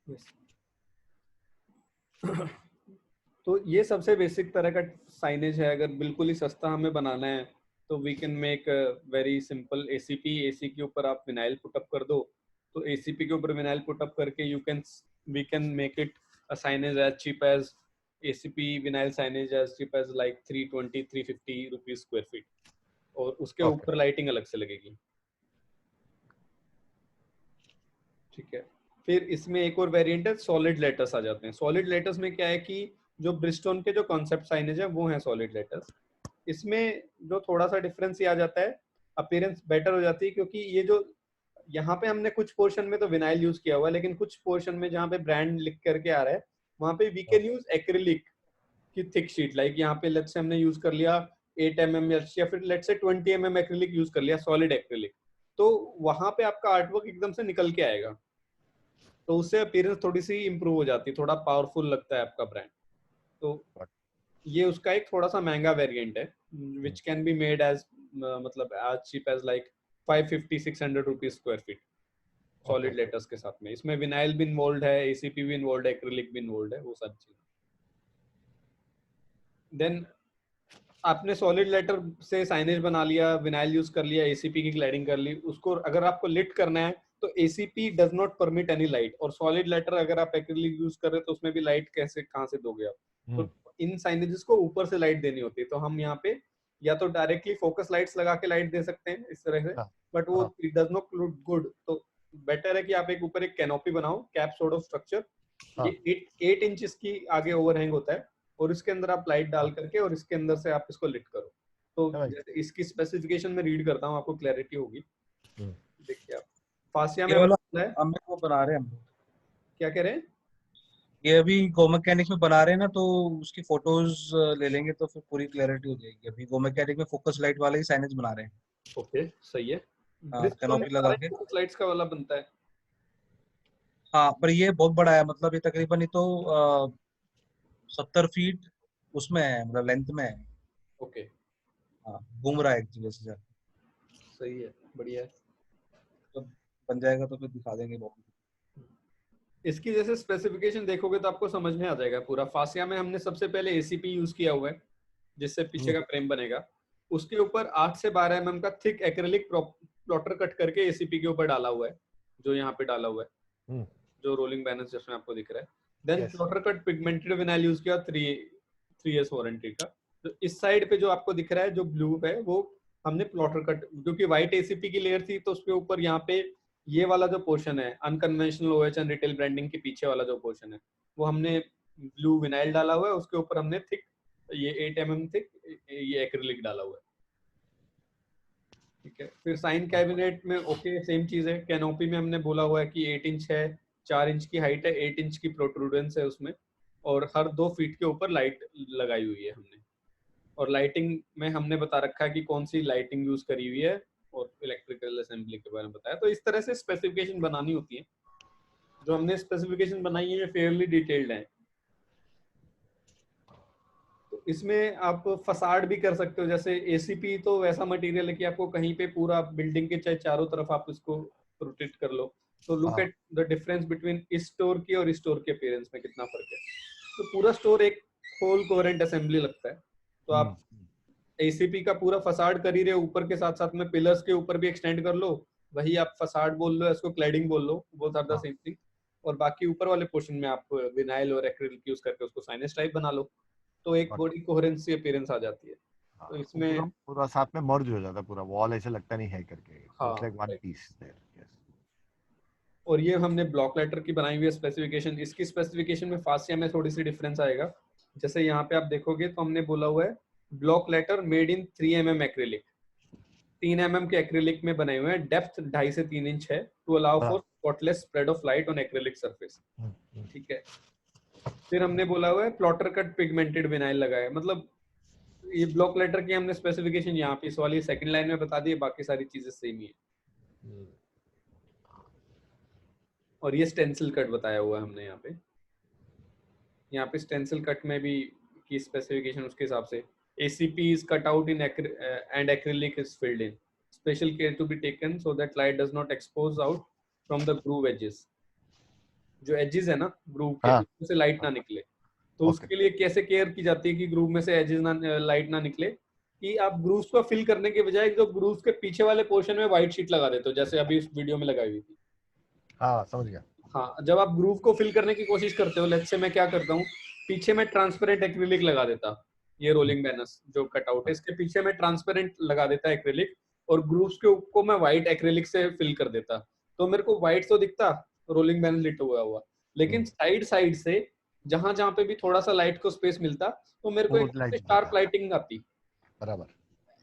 yes. तो ये सबसे बेसिक तरह का साइनेज है। अगर बिल्कुल ही सस्ता हमें बनाना है तो we can make very simple ACP. AC के ऊपर आप विनाइल पुटअप कर दो, तो एसीपी के ऊपर विनाइल पुटअप करके we can make it a signage as cheap as ACP vinyl signage as cheap as like 320-350 rupees square feet, और उसके ऊपर लाइटिंग अलग से लगेगी। ठीक है। फिर इसमें एक और वेरिएंट है, सॉलिड लेटर्स आ जाते हैं। सॉलिड लेटर्स में क्या है कि जो ब्रिस्टोन के जो कॉन्सेप्ट साइनेज है वो है सॉलिड लेटर्स। इसमें जो थोड़ा सा डिफरेंस ये आ जाता है, अपीयरेंस बेटर हो जाती है, क्योंकि ये जो यहाँ पे हमने कुछ पोर्शन में तो विनाइल यूज किया हुआ है, लेकिन कुछ पोर्शन में जहाँ पे ब्रांड लिख करके आ रहा है वहां पे वी कैन यूज एक्रिलिक की थिक शीट। लाइक यहाँ पे लेट्स से हमने यूज कर लिया 8 mm या फिर let's say 20 mm acrylic use कर लिया, सॉलिड एक्रिलिक, तो वहां पे आपका आर्टवर्क एकदम से निकल के आएगा, तो उससे अपीयरेंस थोड़ी सी इंप्रूव हो जाती है, थोड़ा पावरफुल लगता है आपका ब्रांड। तो ये उसका एक थोड़ा सा महंगा वेरिएंट है which can be made as मतलब as cheap as like 550-600 rupees square feet solid letters के साथ में। इसमें विनाइल भी इन्वॉल्व है, एसीपी भी इन्वॉल्व है, एक्रिलिक भी इन्वॉल्व है, वो सारी चीजें। देन आपने सॉलिड लेटर से साइनेज बना लिया, विनाइल यूज कर लिया, एसीपी की क्लैडिंग कर ली, उसको अगर आपको लिट करना है तो ACP does not permit any light, और सॉलिड लेटर अगर आप एक्रिलिक यूज कर रहे हैं तो उसमें भी लाइट कैसे कहां से दोगे आप? तो इन साइनेजेस को ऊपर से लाइट देनी होती है, तो हम यहाँ पे या तो डायरेक्टली फोकस लाइट्स लगा के लाइट दे सकते हैं इस तरह से, बट वो it does not look good. तो बेटर है कि आप एक ऊपर एक कैनोपी बनाओ, कैप सॉर्ट ऑफ स्ट्रक्चर, ये 8 इंचेस की आगे ओवरहैंग होता है, और इसके अंदर आप लाइट डाल करके और इसके अंदर से आप इसको लिट करो। तो जैसे इसकी स्पेसिफिकेशन में रीड करता हूँ, आपको क्लैरिटी होगी। देखिए आप फासिया में हम वो बना रहे हैं, हम क्या कह रहे हैं, ये अभी गो मैकेनिक्स में बना रहे हैं ना, तो उसकी फोटोज ले लेंगे तो फिर पूरी क्लैरिटी हो जाएगी। अभी गो मैकेनिक में फोकस लाइट वाले ही साइनेज बना रहे हैं। ओके सही है। कैनोपी लगा के लाइट्स का वाला बनता है। हाँ, पर ये बहुत बड़ा है, मतलब ये तकरीबन ही तो 70 फीट उसमें है, मतलब लेंथ में है। ओके, हाँ, घूम रहा है एक जगह से जाके। सही है, बढ़िया है। जब बन जाएगा तो फिर दिखा देंगे बहुत। इसकी जैसे स्पेसिफिकेशन देखोगे तो आपको समझ में आ जाएगा पूरा। फासिया में हमने सबसे पहले एसीपी यूज किया हुआ है, जिससे पीछे का फ्रेम बनेगा। उसके ऊपर 8 से 12 mm का थिक एक्रेलिक प्लॉटर कट करके एसीपी के ऊपर डाला हुआ है, जो यहाँ पे डाला हुआ है, जो रोलिंग बैनर्स जिसमें आपको दिख रहा है। Then plotter cut pigmented vinyl use किया 3 years वारंटी का। तो इस साइड पे जो आपको दिख रहा है जो ब्लू है, वो हमने प्लॉटर कट, क्योंकि व्हाइट एसीपी की लेयर थी तो उसके ऊपर यहाँ पे ये वाला जो पोर्शन है unconventional OH and retail branding के पीछे वाला जो पोर्शन है, वो हमने ब्लू विनाइल डाला हुआ है। उसके ऊपर हमने थिक ये 8 mm थिक ये एक्रिलिक डाला हुआ है। ठीक है, फिर साइन कैबिनेट में ओके सेम चीज है। कैनोपी में हमने बोला हुआ है कि 8 इंच है, 4 इंच की हाइट है, 8 इंच की प्रोट्रूडेंस है उसमें, और हर 2 फीट के ऊपर लाइट लगाई हुई है हमने। और लाइटिंग में हमने बता रखा है कि कौन सी लाइटिंग यूज करी हुई है, और इलेक्ट्रिकल असेंबली के बारे में बताया। तो इस तरह से स्पेसिफिकेशन बनानी होती है। जो हमने स्पेसिफिकेशन बनाई है फेयरली डिटेल्ड है। तो इसमें आप फसाड भी कर सकते हो, जैसे एसीपी तो वैसा मटेरियल है कि आपको कहीं पे पूरा बिल्डिंग के चाहे चारों तरफ आप इसको प्रोटेक्ट कर लो। तो look at the difference between इस स्टोर की और इस स्टोर के अपीयरेंस में कितना फर्क है। तो पूरा स्टोर एक होल कोहेरेंट असेंबली लगता है। तो आप एसीपी का पूरा फसाड कर ही रहे हो, ऊपर के साथ साथ में पिलर्स के ऊपर भी एक्सटेंड कर लो, वही आप फसाड बोल लो, इसको क्लैडिंग बोल लो, both are the same thing. और बाकी ऊपर वाले पोर्शन में आप विनाइल और एक्रिलिक यूज करके उसको साइनेज टाइप बना लो, तो एक बॉडी कोहेरेंसी अपीयरेंस आ जाती है। तो इसमें पूरा पूरा साथ में मर्ज हो जाता है, पूरा वॉल ऐसे लगता नहीं है करके, it's like one piece there. Yes. और ये हमने ब्लॉक लेटर की बनाई हुई है स्पेसिफिकेशन। इसकी स्पेसिफिकेशन में फासिया में थोड़ी सी डिफरेंस आएगा। जैसे यहाँ पे आप देखोगे तो हमने बोला हुआ है block letter made in 3 mm acrylic, 3 mm के एक्रिलिक में बने हुए हैं, डेप्थ 2.5 से 3 इंच है, to allow for spotless spread of light on acrylic surface. ठीक है, फिर हमने बोला हुआ है प्लॉटर कट पिगमेंटेड विनाइल लगाया। मतलब ये ब्लॉक लेटर की हमने स्पेसिफिकेशन यहाँ पे इस वाली सेकंड लाइन में बता दी, बाकी सारी चीजें सेम ही है। और ये स्टेंसिल कट बताया हुआ है हमने यहाँ पे स्टेंसिल कट में भी की स्पेसिफिकेशन उसके हिसाब से ACP is cut out in and acrylic is filled in. Special care to be taken so that light does not expose out from the groove edges. जो edges है ना groove के, उसमें से लाइट ना निकले, तो उसके लिए कैसे केयर की जाती है कि ग्रूव में से एजेस ना लाइट ना निकले, कि आप ग्रूव्स को फिल करने के बजाय जो ग्रूव्स के पीछे वाले पोर्शन में व्हाइट शीट लगा देते हो, जैसे अभी इस वीडियो में लगाई हुई थी। हाँ, समझ गया। हाँ, जब आप ग्रूव को फिल करने की कोशिश करते हो, लेट्स से मैं क्या करता हूँ, पीछे में ट्रांसपेरेंट एक्रिलिक लगा देता, ये रोलिंग बैनर्स जो कटआउट है इसके पीछे में ट्रांसपेरेंट लगा देता एक्रिलिक, और ग्रूव्स के ऊपर मैं व्हाइट एक्रिलिक से फिल कर देता, तो मेरे को व्हाइट तो दिखता रोलिंग बैनर लिट हुआ, लेकिन साइड साइड से जहां जहां पे भी थोड़ा सा लाइट को स्पेस मिलता, तो मेरे को एक शार्प लाइटिंग आती। बराबर।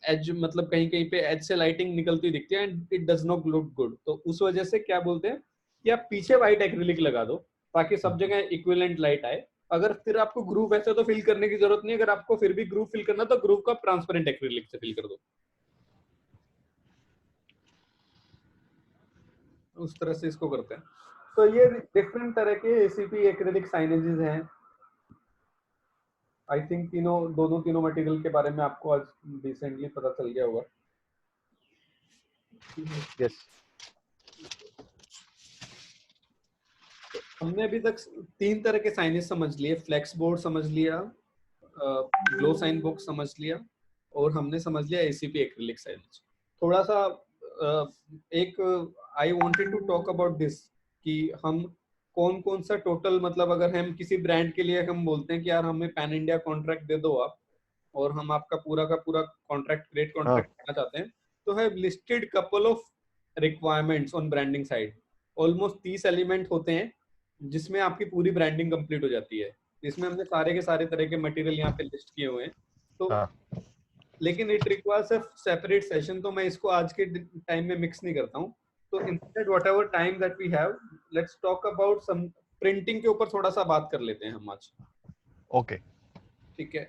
एज मतलब कहीं कहीं पे एज से लाइटिंग निकलती दिखती है, and it does not look good. तो उस वजह से क्या बोलते हैं कि आप पीछे व्हाइट एक्रिलिक लगा दो ताकि सब जगह इक्विवेलेंट लाइट आए। अगर फिर आपको ग्रूव ऐसे तो फिल करने की जरूरत नहीं, अगर आपको फिर भी ग्रूव फिल करना तो ग्रूव का ट्रांसपेरेंट एक्रिलिक से फिल कर दो। उस तरह से इसको करते हैं। तो ये डिफरेंट तरह के एसीपी एक्रिलिक साइनेजेस हैं। आई थिंक तीनों मटेरियल के बारे में आपको आज रिसेंटली पता चल गया होगा। यस। हमने अभी तक 3 तरह के साइनेज समझ लिए, फ्लेक्स बोर्ड समझ लिया, ग्लो साइन बुक समझ लिया, और हमने समझ लिया एसीपी एक्रिलिक साइनेज। थोड़ा सा एक I wanted to talk about this कि हम कौन कौन सा टोटल, मतलब अगर हम किसी ब्रांड के लिए हम बोलते हैं कि यार हमें पैन इंडिया कॉन्ट्रैक्ट दे दो आप, और हम आपका पूरा का पूरा कॉन्ट्रैक्ट ग्रेट कॉन्ट्रैक्ट करना चाहते हैं, तो है listed couple of requirements on branding side. Almost 30 element होते हैं जिसमें आपकी पूरी ब्रांडिंग कंप्लीट हो जाती है। इसमें हमने सारे के सारे तरह के मटेरियल यहाँ पे लिस्ट किए हुए हैं। तो लेकिन it requires a separate session, तो मैं इसको आज के टाइम में मिक्स नहीं करता हूँ। तो instead whatever time that we have, let's talk about some printing के ऊपर थोड़ा सा बात कर लेते हैं हम आज। ओके, ठीक है,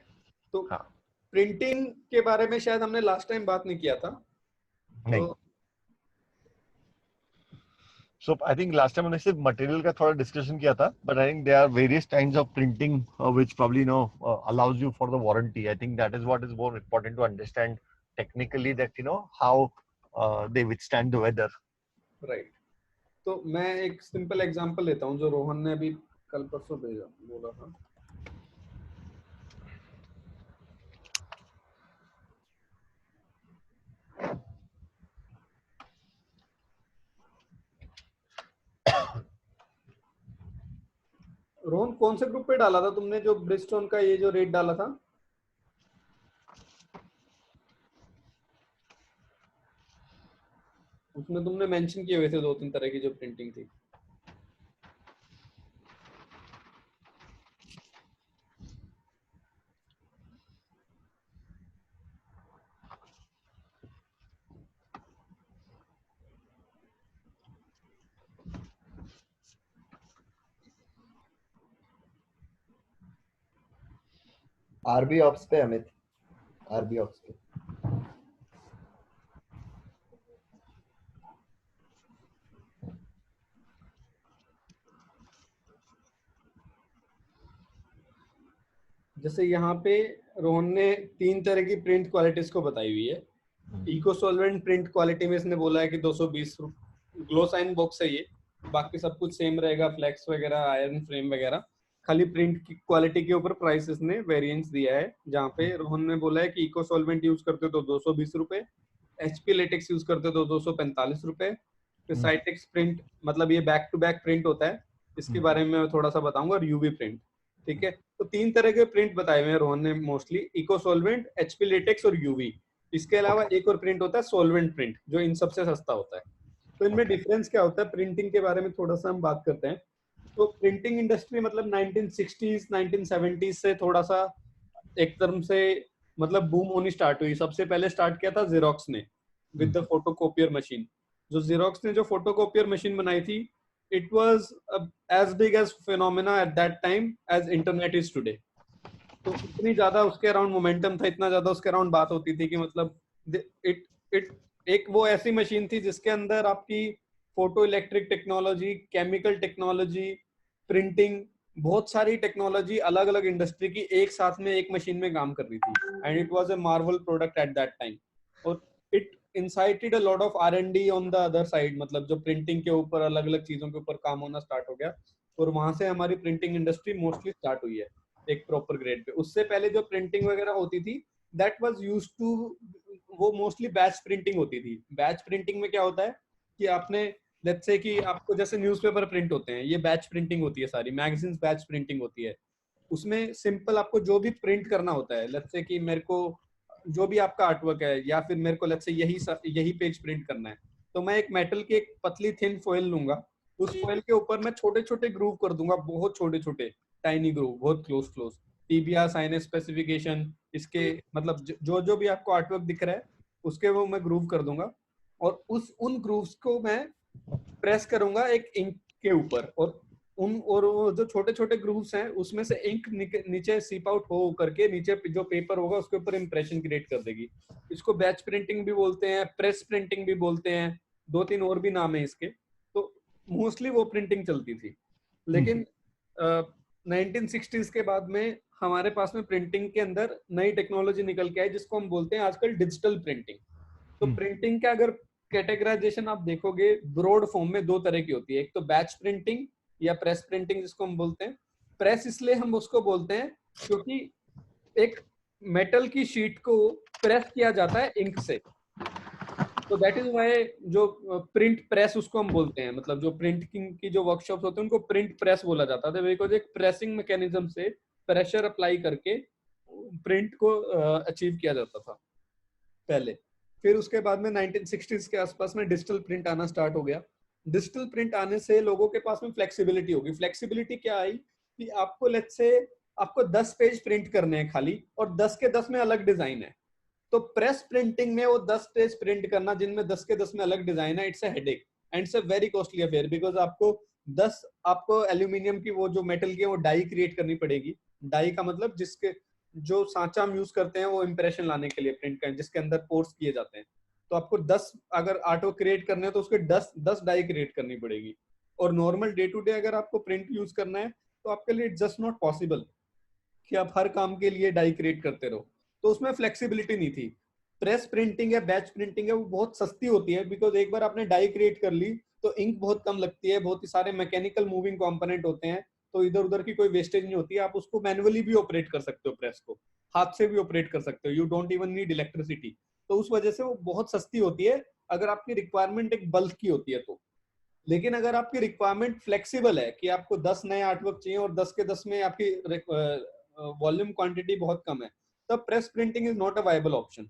तो प्रिंटिंग के बारे में शायद हमने लास्ट टाइम बात नहीं किया था। नहीं। तो So I think last time हमने सिर्फ material का थोड़ा discussion किया था, but I think there are various kinds of printing which probably allows you for the warranty. I think that is what is more important to understand technically, that how they withstand the weather. Right. तो मैं एक simple example लेता हूँ जो रोहन ने अभी कल परसों बोला था. रोहन कौन से ग्रुप पे डाला था तुमने जो ब्रिजस्टोन का ये जो रेट डाला था? उसमें तुमने मेंशन किए हुए थे 2-3 तरह की जो प्रिंटिंग थी. आरबी ऑप्स पे अमित, आरबी ऑप्स पे. जैसे यहाँ पे रोहन ने 3 तरह की प्रिंट क्वालिटीज को बताई हुई है. इको सॉल्वेंट प्रिंट क्वालिटी में इसने बोला है कि 220 ग्लो साइन बॉक्स है ये. बाकी सब कुछ सेम रहेगा, फ्लेक्स वगैरह, आयरन फ्रेम वगैरह. खाली प्रिंट की क्वालिटी के ऊपर प्राइस इसने वेरिएंस दिया है. जहाँ पे रोहन ने बोला है कि इको सॉल्वेंट यूज करते तो 220 रुपए, एचपी लेटेक्स यूज करते तो 245 रुपए. फिर साइटेक्स प्रिंट, मतलब ये बैक टू बैक प्रिंट होता है, इसके बारे में मैं थोड़ा सा बताऊंगा. और यूवी प्रिंट. ठीक है. तो 3 तरह के प्रिंट बताए हुए हैं रोहन ने mostly, eco solvent, HP latex और यूवी. इसके अलावा एक और प्रिंट होता है सोलवेंट प्रिंट, जो इन सबसे सस्ता होता है. तो इनमें डिफरेंस क्या होता है, प्रिंटिंग के बारे में थोड़ा सा हम बात करते हैं. तो प्रिंटिंग इंडस्ट्री मतलब 1960s 1970s से थोड़ा सा एक तरह से मतलब बूम होनी स्टार्ट हुई. सबसे पहले स्टार्ट किया था जेरोक्स ने विद द फोटोकॉपियर मशीन. जो जेरोक्स ने जो फोटोकॉपियर मशीन बनाई थी, it was as big as phenomena at that time as internet is today. तो इतनी ज्यादा उसके अराउंड मोमेंटम था, इतना ज्यादा उसके अराउंड बात होती थी कि मतलब इट इट एक वो ऐसी मशीन थी जिसके अंदर आपकी photo electric technology, chemical technology, printing, बहुत सारी टेक्नोलॉजी अलग अलग इंडस्ट्री की एक साथ में एक मशीन में काम कर रही थी. And it was a marvel product at that time. और it incited a lot of R&D on the other side. मतलब जो प्रिंटिंग के ऊपर अलग अलग चीजों के ऊपर काम होना स्टार्ट हो गया, और वहां से हमारी प्रिंटिंग इंडस्ट्री मोस्टली स्टार्ट हुई है एक प्रॉपर ग्रेड पे. उससे पहले जो प्रिंटिंग वगैरह होती थी, दैट वाज यूज्ड टू, वो मोस्टली बैच प्रिंटिंग होती थी. बैच प्रिंटिंग में क्या होता है कि आपने लेट्स से कि आपको जैसे न्यूज़पेपर प्रिंट होते हैं, ये बैच प्रिंटिंग होती है सारी. मैगजीन्स बैच प्रिंटिंग होती है. उसमें सिंपल आपको जो भी प्रिंट करना होता है, लेट्स से कि मेरे को जो भी आपका आर्टवर्क है, या फिर मेरे को लेट्स से यही पेज प्रिंट करना है, तो मैं एक मेटल की एक पतली थिन फॉइल लूंगा. उस फॉइल के ऊपर मैं छोटे छोटे ग्रूव कर दूंगा, बहुत छोटे छोटे टाइनी ग्रूव, बहुत क्लोज क्लोज. टीबीआर, साइनेस स्पेसिफिकेशन, इसके मतलब जो जो भी आपको आर्टवर्क दिख रहा है उसके वो मैं ग्रूव कर दूंगा. और उन ग्रूव्स को मैं प्रेस करूंगा एक इंक के ऊपर. और वो जो छोटे छोटे ग्रूव्स हैं उसमें से इंक नीचे सीप आउट हो करके नीचे जो पेपर होगा उसके ऊपर इंप्रेशन क्रिएट कर देगी. इसको बैच प्रिंटिंग भी बोलते हैं, प्रेस प्रिंटिंग भी बोलते हैं, 2-3 और भी नाम है इसके. तो मोस्टली वो प्रिंटिंग चलती थी. लेकिन 1960s के बाद में हमारे पास में प्रिंटिंग के अंदर नई टेक्नोलॉजी निकल के आई जिसको हम बोलते हैं आजकल डिजिटल प्रिंटिंग. तो प्रिंटिंग का अगर कैटेगराइजेशन आप देखोगे, ब्रॉड फॉर्म में 2 तरह की होती है. एक तो बैच प्रिंटिंग या प्रेस प्रिंटिंग जिसको हम बोलते हैं. प्रेस इसलिए हम उसको बोलते हैं क्योंकि एक मेटल की शीट को प्रेस किया जाता है इंक से. तो दैट इज व्हाई जो प्रिंट प्रेस उसको हम बोलते हैं. मतलब जो प्रिंटिंग की जो वर्कशॉप्स होते हैं उनको प्रिंट प्रेस बोला जाता है, बिकॉज एक प्रेसिंग मैकेनिज्म से प्रेशर अप्लाई करके प्रिंट को अचीव किया जाता था पहले. फिर उसके बाद में 1960s के आसपास में डिजिटल प्रिंट आना स्टार्ट हो गया. डिजिटल प्रिंट आने से लोगों के पास में फ्लेक्सिबिलिटी होगी. फ्लेक्सिबिलिटी क्या आई कि आपको लेट्स से आपको 10 पेज प्रिंट करने हैं खाली, और 10 के 10 में अलग डिजाइन है. तो प्रेस प्रिंटिंग में वो 10 पेज प्रिंट करना जिनमें 10 के 10 में अलग डिजाइन है, it's a headache and it's a very costly affair. Because आपको एल्यूमिनियम की वो जो मेटल की वो डाई क्रिएट करनी पड़ेगी. डाई का मतलब जिसके जो सांचा हम यूज करते हैं वो इंप्रेशन लाने के लिए प्रिंट का, जिसके अंदर पोर्स किए जाते हैं. तो आपको 10 अगर आर्ट वर्क क्रिएट करने हैं तो उसके 10 डाई क्रिएट करनी पड़ेगी। और नॉर्मल डे टू डे अगर आपको प्रिंट यूज करना है तो आपके लिए जस्ट नॉट पॉसिबल कि आप हर काम के लिए डाई क्रिएट करते रहो, तो उसमें फ्लेक्सिबिलिटी नहीं थी। प्रेस प्रिंटिंग या बैच प्रिंटिंग है वो बहुत सस्ती होती है, बिकॉज एक बार आपने डाई क्रिएट कर ली तो इंक बहुत कम लगती है, बहुत ही सारे मैकेनिकल मूविंग कंपोनेंट होते हैं, तो इधर उधर की कोई वेस्टेज नहीं होती है। आप उसको मैनुअली भी ऑपरेट कर सकते हो, प्रेस को हाथ से भी ऑपरेट कर सकते हो, you don't even need electricity. तो उस वजह से वो बहुत सस्ती होती है अगर आपकी रिक्वायरमेंट एक बल्क की होती है तो। लेकिन अगर आपकी रिक्वायरमेंट फ्लेक्सिबल है कि आपको 10 नए आर्टवर्क चाहिए और 10 के 10 में आपकी वॉल्यूम क्वांटिटी बहुत कम है, तब press printing is not a viable option,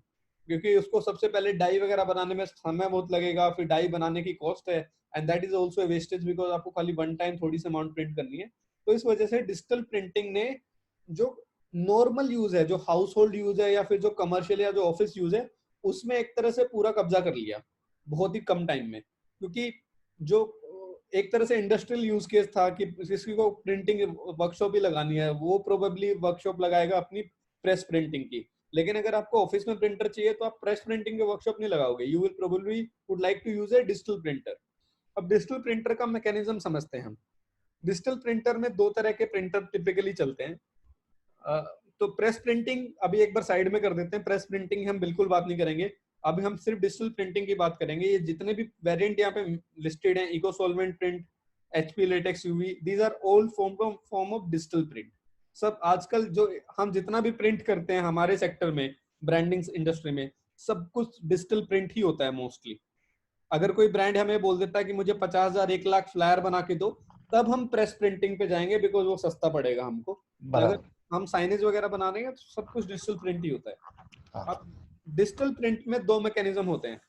क्योंकि उसको सबसे पहले डाई वगैरह बनाने में समय बहुत लगेगा, फिर डाई बनाने की कॉस्ट है, and that is also wastage because आपको खाली वन टाइम थोड़ी सी अमाउंट प्रिंट करनी है। तो इस वजह से डिजिटल प्रिंटिंग ने जो नॉर्मल यूज है, जो हाउस होल्ड यूज है या फिर जो कमर्शियल या जो ऑफिस यूज है, उसमें एक तरह से पूरा कब्जा कर लिया बहुत ही कम टाइम में। क्योंकि जो एक तरह से इंडस्ट्रियल यूज केस था कि किसी को प्रिंटिंग वर्कशॉप ही लगानी है, वो प्रोबेबली वर्कशॉप लगाएगा अपनी प्रेस प्रिंटिंग की। लेकिन अगर आपको ऑफिस में प्रिंटर चाहिए तो आप प्रेस प्रिंटिंग के वर्कशॉप नहीं लगाओगे, you will probably would like to use a digital printer. अब डिजिटल प्रिंटर का मैकेनिज्म समझते हैं हम। डिजिटल प्रिंटर में दो तरह के प्रिंटर टिपिकली चलते हैं। तो प्रेस प्रिंटिंग अभी एक बार साइड में कर देते हैं, प्रेस प्रिंटिंग हम बिल्कुल बात नहीं करेंगे, अभी हम सिर्फ डिजिटल प्रिंटिंग की बात करेंगे। ये जितने भी वेरिएंट यहाँ पे लिस्टेड हैं, eco solvent print, HP latex UV, these are all form of digital print. सब आजकल जो हम जितना भी प्रिंट करते हैं हमारे सेक्टर में, ब्रांडिंग इंडस्ट्री में, सब कुछ डिजिटल प्रिंट ही होता है मोस्टली। अगर कोई ब्रांड हमें बोल देता है कि मुझे 50,000 1 लाख फ्लायर बना के दो, तब हम प्रेस प्रिंटिंग पे जाएंगे बिकॉज वो सस्ता पड़ेगा हमको। अगर हम साइनेज वगैरह बना रहे हैं तो सब कुछ डिजिटल प्रिंट ही होता है। अब डिजिटल प्रिंट में दो मैकेनिज्म होते हैं।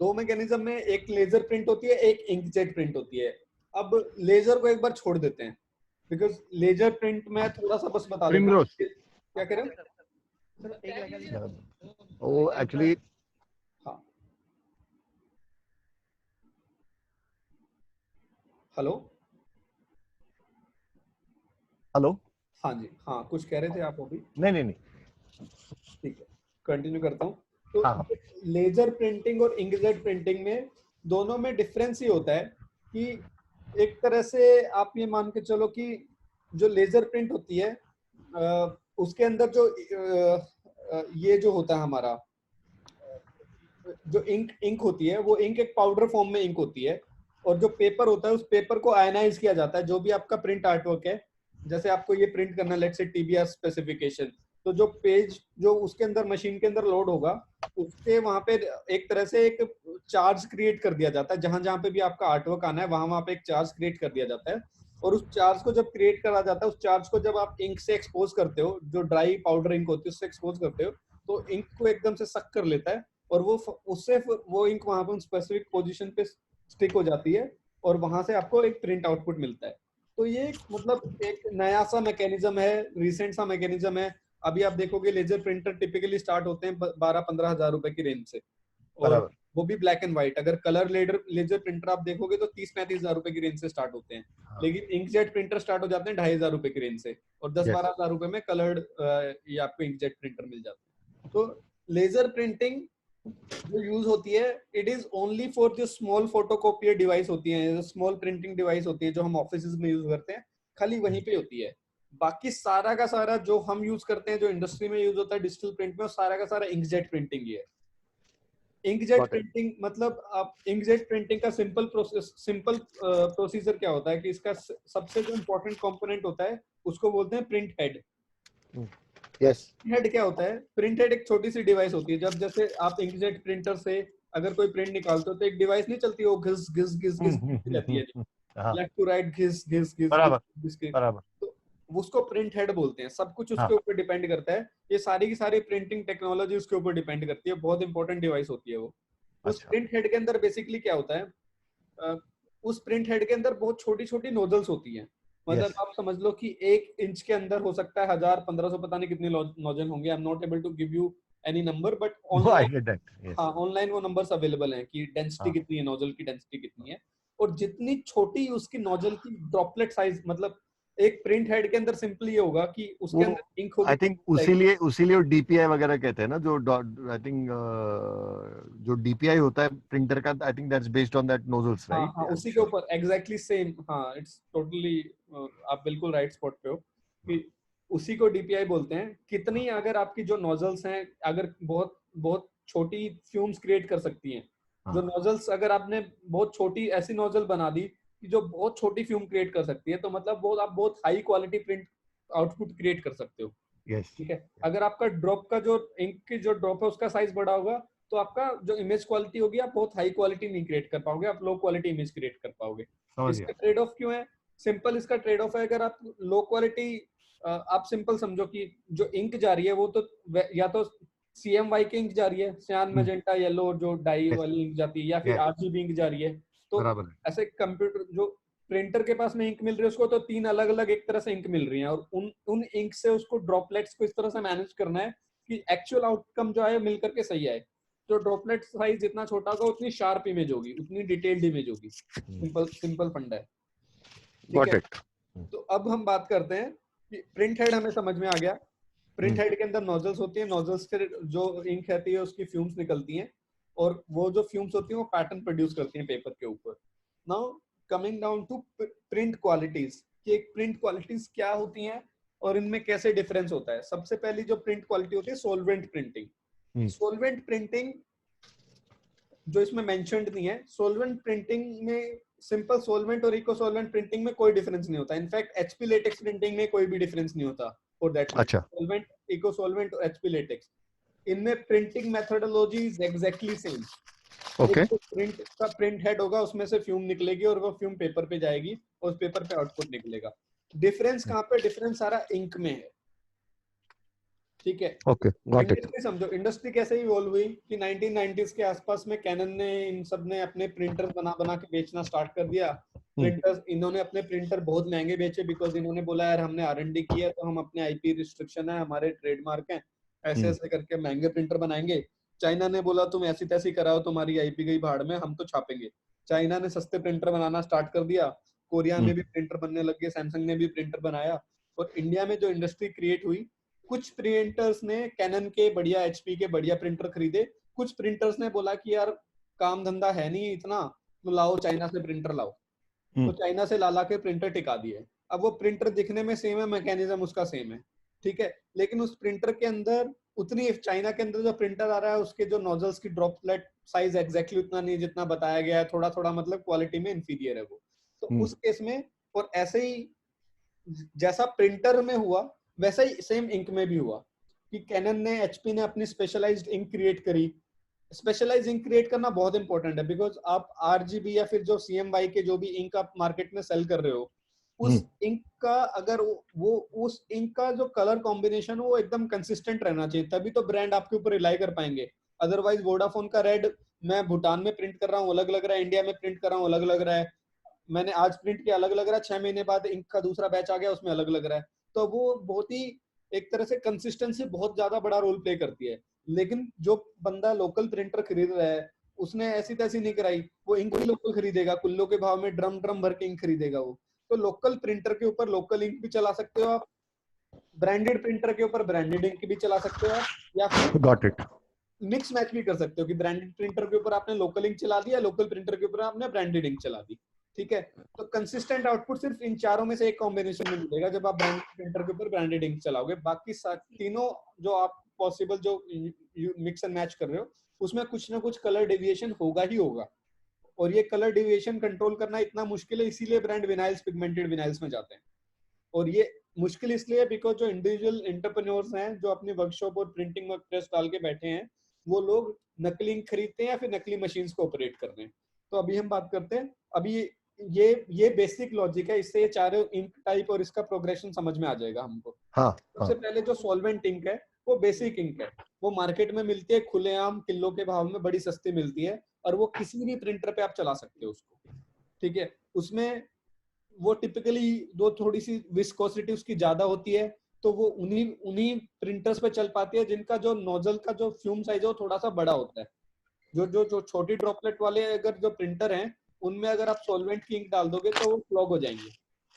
दो मैकेनिज्म में एक लेजर प्रिंट होती है, एक इंकजेट प्रिंट होती है। अब लेजर को एक बार छोड़ देते हैं बिकॉज लेजर प्रिंट में थोड़ा सा बस बता देता हूं। क्या कह रहे हो? वो एक्चुअली हाँ, हेलो हेलो, हाँ जी, हाँ कुछ कह रहे थे आप अभी? नहीं, ठीक है, कंटिन्यू करता हूँ। तो हाँ। लेजर प्रिंटिंग और इंकजेट प्रिंटिंग में दोनों में डिफरेंस ये होता है कि एक तरह से आप ये मान के चलो कि जो लेजर प्रिंट होती है उसके अंदर जो ये जो होता है हमारा जो इंक होती है, वो इंक एक पाउडर फॉर्म में इंक होती है, और जो पेपर होता है उस पेपर को आयनाइज किया जाता है। जो भी आपका प्रिंट आर्टवर्क है, जैसे आपको ये प्रिंट करना है, लेट्स से TBR स्पेसिफिकेशन, तो जो पेज जो उसके अंदर मशीन के अंदर लोड होगा, उसके वहां पे एक तरह से एक चार्ज क्रिएट कर दिया जाता है। जहां जहां पे भी आपका आर्टवर्क आना है वहां वहां पे एक चार्ज क्रिएट कर दिया जाता है, और उस चार्ज को जब क्रिएट करा जाता है, उस चार्ज को जब आप इंक से एक्सपोज करते हो, जो ड्राई पाउडर इंक होती है उससे एक्सपोज करते हो, तो इंक को एकदम से सक कर लेता है, और वो उससे वो इंक वहां पर स्पेसिफिक पोजीशन पे स्टिक हो जाती है, और वहां से आपको एक प्रिंट आउटपुट मिलता है। तो ये मतलब एक नया सा मैकेनिज्म है, रिसेंट सा मैकेनिज्म है। अभी आप देखोगे लेजर प्रिंटर टिपिकली स्टार्ट होते हैं 12-15 हजार रुपए की रेंज से, और वो भी ब्लैक एंड व्हाइट। अगर कलर लेजर प्रिंटर आप देखोगे तो 30-35 हजार रुपए की रेंज से स्टार्ट होते हैं। लेकिन इंकजेट प्रिंटर स्टार्ट हो जाते हैं 2,500 रुपए की रेंज से, और 10-12 हजार रुपए में कलर्ड ये आपको इंकजेट प्रिंटर मिल जाते हैं। तो लेजर प्रिंटिंग जो यूज होती है, इट इज ओनली फॉर जो स्मॉल फोटोकॉपियर डिवाइस होती है, स्मॉल प्रिंटिंग डिवाइस होती है जो हम ऑफिस में यूज करते हैं, खाली वहीं पे होती है। बाकी सारा का सारा जो हम यूज करते हैं, जो इंडस्ट्री में यूज होता है डिजिटल प्रिंट में, सारा का सारा इंकजेट प्रिंटिंग ही है। इंकजेट प्रिंटिंग मतलब आप इंकजेट प्रिंटिंग का सिंपल प्रोसीजर क्या होता है कि इसका सबसे जो इम्पोर्टेंट कंपोनेंट होता है उसको बोलते हैं प्रिंट हेड। यस, हेड क्या होता है? प्रिंट हेड एक छोटी सी डिवाइस होती है। जब जैसे आप इंकजेट प्रिंटर से अगर कोई प्रिंट निकालते हो तो एक डिवाइस नहीं चलती, वो घिस घिस घिस घिस रहती है, लेफ्ट टू राइट घिस घिस घिस बराबर। तो उसको प्रिंट हेड बोलते हैं। सब कुछ उसके ऊपर डिपेंड करता है। ये सारी की सारी प्रिंटिंग टेक्नोलॉजी उसके ऊपर डिपेंड करती है। बहुत इंपॉर्टेंट डिवाइस होती है वो। उस प्रिंट हेड के अंदर बेसिकली क्या होता है, उस प्रिंट हेड के अंदर बहुत छोटी छोटी नोजल्स होती हैं। मतलब आप समझ लो कि 1 इंच के अंदर हो सकता है 1000-1500 पता नहीं कितने नोजल होंगे। I am not able to give you any number, but online वो नंबर्स अवेलेबल हैं कि डेंसिटी कितनी है, नोजल की डेंसिटी कितनी है, और जितनी छोटी उसकी नोजल की ड्रॉपलेट साइज, मतलब एक प्रिंट हेड के अंदर सिंपली ये होगा कि उसके वो अंदर इंक होगी। आई थिंक उसीलिए वो डीपीआई वगैरह कहते हैं ना, जो आई थिंक जो डीपीआई होता है प्रिंटर का, I think that's based on that nozzles, हाँ राइट? हाँ, उसी के ऊपर एग्जैक्टली सेम। हाँ, इट्स टोटली, आप बिल्कुल राइट स्पॉट पे हो कि उसी को डीपीआई बोलते हैं। कितनी अगर आपकी जो नोजल्स हैं अगर बहुत बहुत छोटी फ्यूम्स क्रिएट कर सकती हैं, जो नोजल्स अगर आपने बहुत छोटी ऐसी नोजल बना दी कि जो बहुत छोटी फ्यूम क्रिएट कर सकती है, तो मतलब बहुत आप बहुत high quality print output create कर सकते हो। यस। ठीक है, अगर आपका ड्रॉप का जो इंक की जो ड्रॉप है उसका साइज बड़ा होगा, तो आपका जो इमेज क्वालिटी होगी आप बहुत हाई क्वालिटी नहीं क्रिएट कर पाओगे, आप लो क्वालिटी इमेज क्रिएट कर पाओगे। समझ इसका गया। ट्रेड ऑफ क्यों है? सिंपल इसका ट्रेड ऑफ है, अगर आप लो क्वालिटी, आप सिंपल समझो कि जो इंक जा रही है वो तो या तो CMY की इंक जा रही है, सियान मैजेंटा येलो जो डाई Yes, वाली इंक जाती है, या फिर yes, RGB इंक जा रही है। तो बराबर है। ऐसे कंप्यूटर जो प्रिंटर के पास में इंक मिल रही है उसको तो 3 अलग अलग एक तरह से इंक मिल रही है, और उन इंक से उसको ड्रॉपलेट्स को इस तरह से मैनेज करना है कि एक्चुअल आउटकम जो है मिलकर के सही आए। जो ड्रॉपलेट साइज जितना छोटा होगा उतनी शार्प इमेज होगी, उतनी डिटेल्ड इमेज होगी। सिंपल सिंपल फंडा है। ठीक गॉट है, इट। तो अब हम बात करते हैं कि प्रिंट हेड हमें समझ में आ गया। प्रिंट हेड के अंदर नोजल्स होती है, नोजल्स से जो इंक रहती है उसकी फ्यूम्स निकलती हैं, और वो जो फ्यूम्स होती हैं वो पैटर्न प्रोड्यूस करती हैं पेपर के ऊपर। Now coming down to print qualities, कि एक प्रिंट क्वालिटीज क्या होती हैं और इनमें कैसे डिफरेंस होता है। सबसे पहली जो प्रिंट क्वालिटी होती है सोलवेंट प्रिंटिंग। सोलवेंट प्रिंटिंग जो इसमें मेंशन्ड नहीं है, सोलवेंट प्रिंटिंग में सिंपल सोलवेंट और इको सोलवेंट प्रिंटिंग में कोई डिफरेंस नहीं होता। इनफैक्ट एचपी लेटेक्स प्रिंटिंग में कोई भी डिफरेंस नहीं होता फॉर दैट मैटर। अच्छा। सोलवेंट, इको सोलवेंट और एचपी लेटेक्स, इनमें printing methodology is exactly same. Okay. एक प्रिंट का प्रिंट हेड होगा, उसमें से फ्यूम निकलेगी और वो फ्यूम पेपर पे जाएगी और उस पेपर पे आउटपुट निकलेगा। डिफरेंस कहाँ पे? डिफरेंस सारा इंक में है। ठीक है, ओके, गॉट इट। इंडस्ट्री समझो, इंडस्ट्री कैसे इवॉल्व हुई कि 1990s के आसपास में कैनन ने इन सब ने अपने प्रिंटर्स बना बना के बेचना स्टार्ट कर दिया। प्रिंटर्स, इन्होंने अपने प्रिंटर बहुत महंगे बेचे बिकॉज इन्होंने बोला यार हमने R&D की है तो हम अपने IP रिस्ट्रिक्शन है, हमारे ट्रेडमार्क हैं, ऐसे ऐसे करके महंगे प्रिंटर बनाएंगे। चाइना ने बोला तुम ऐसी तैसी कराओ, तुम्हारी IP गई भाड़ में, हम तो छापेंगे। चाइना ने सस्ते प्रिंटर बनाना स्टार्ट कर दिया, कोरिया में भी प्रिंटर बनने लग गए, सैमसंग ने भी प्रिंटर बनाया। और इंडिया में जो इंडस्ट्री क्रिएट हुई, कुछ प्रिंटर्स ने कैनन के बढ़िया, HP के बढ़िया प्रिंटर खरीदे, कुछ प्रिंटर्स ने बोला कि यार काम धंधा है नहीं इतना, तो लाओ चाइना से प्रिंटर लाओ, तो चाइना से ला के प्रिंटर टिका दिए। अब वो प्रिंटर दिखने में सेम है, मैकेनिज्म उसका सेम है, ठीक है, लेकिन उस प्रिंटर के अंदर उतनी, चाइना के अंदर जो प्रिंटर आ रहा है उसके जो नोजल्स की ड्रॉपलेट साइज एग्जैक्टली उतना नहीं जितना बताया गया है, थोड़ा थोड़ा मतलब क्वालिटी में इंफीरियर है वो। तो उस केस में, और ऐसे ही जैसा प्रिंटर में हुआ वैसा ही सेम इंक में भी हुआ कि कैनन ने, HP ने अपनी स्पेशलाइज्ड इंक क्रिएट करी। स्पेशलाइज्ड इंक क्रिएट करना बहुत इंपॉर्टेंट है बिकॉज आप RGB या फिर जो CMY के जो भी इंक आप मार्केट में सेल कर रहे हो, उस इंक का अगर वो उस इंक का जो कलर कॉम्बिनेशन वो एकदम कंसिस्टेंट रहना चाहिए, तभी तो ब्रांड आपके ऊपर रिलाई कर पाएंगे। अदरवाइज वोडाफोन का रेड मैं भूटान में प्रिंट कर रहा हूँ अलग लग रहा है, इंडिया में प्रिंट कर रहा हूँ अलग लग रहा है, मैंने आज प्रिंट किया अलग लग रहा है, 6 महीने बाद इंक का दूसरा बैच आ गया उसमें अलग लग रहा है। तो वो बहुत ही एक तरह से कंसिस्टेंसी बहुत ज्यादा बड़ा रोल प्ले करती है। लेकिन जो बंदा लोकल प्रिंटर खरीद रहा है उसने ऐसी तैसी नहीं कराई, वो इंक भी लोकल खरीदेगा, कुल्लो के भाव में ड्रम ड्रम भर के इंक खरीदेगा वो। तो लोकल प्रिंटर के ऊपर लोकल इंक भी चला सकते हो आप, ब्रांडेड प्रिंटर के ऊपर ब्रांडेड इंक भी चला सकते हो आप, या फिर गॉट इट। मिक्स मैच भी कर सकते हो कि ब्रांडेड प्रिंटर के ऊपर आपने लोकल इंक चला दिया, लोकल प्रिंटर के ऊपर आपने ब्रांडेड इंक चला दी। ठीक है, तो कंसिस्टेंट आउटपुट सिर्फ इन चारों में से एक कॉम्बिनेशन में मिलेगा जब आप ब्रांडेड प्रिंटर के ऊपर ब्रांडेड इंक चलाओगे। बाकी तीनों जो आप पॉसिबल जो मिक्स एंड मैच कर रहे हो उसमें कुछ ना कुछ कलर डेविएशन होगा ही होगा, और ये कलर डेविएशन कंट्रोल करना इतना मुश्किल है, इसीलिए ब्रांड विनाइल्स, पिगमेंटेड विनाइल्स में जाते हैं। और ये मुश्किल इसलिए बिकॉज जो इंडिविजुअल एंटरप्रेन्योर्स हैं जो अपनी वर्कशॉप और प्रिंटिंग में प्रेस डाल के बैठे हैं, वो लोग नकली इंक खरीदते हैं या फिर नकली मशीन्स को ऑपरेट कर रहे हैं। तो अभी हम बात करते हैं, अभी ये बेसिक लॉजिक है, इससे ये चारों इंक टाइप और इसका प्रोग्रेशन समझ में आ जाएगा हमको। हाँ, सबसे पहले जो सॉल्वेंट इंक है वो बेसिक इंक है, वो मार्केट में मिलती है खुलेआम किलो के भाव में, बड़ी सस्ती मिलती है, और वो किसी भी प्रिंटर पे आप चला सकते हो उसको। ठीक है, उसमें वो टिपिकली दो थोड़ी सी विस्कोसिटी उसकी ज्यादा होती है, तो वो उन्हीं प्रिंटर्स पे चल पाती है जिनका जो नोजल का जो फ्यूम साइज है वो थोड़ा सा बड़ा होता है। जो छोटी ड्रॉपलेट वाले अगर जो प्रिंटर हैं उनमें अगर आप सॉल्वेंट की इंक डाल दोगे तो वो क्लॉग हो जाएंगे।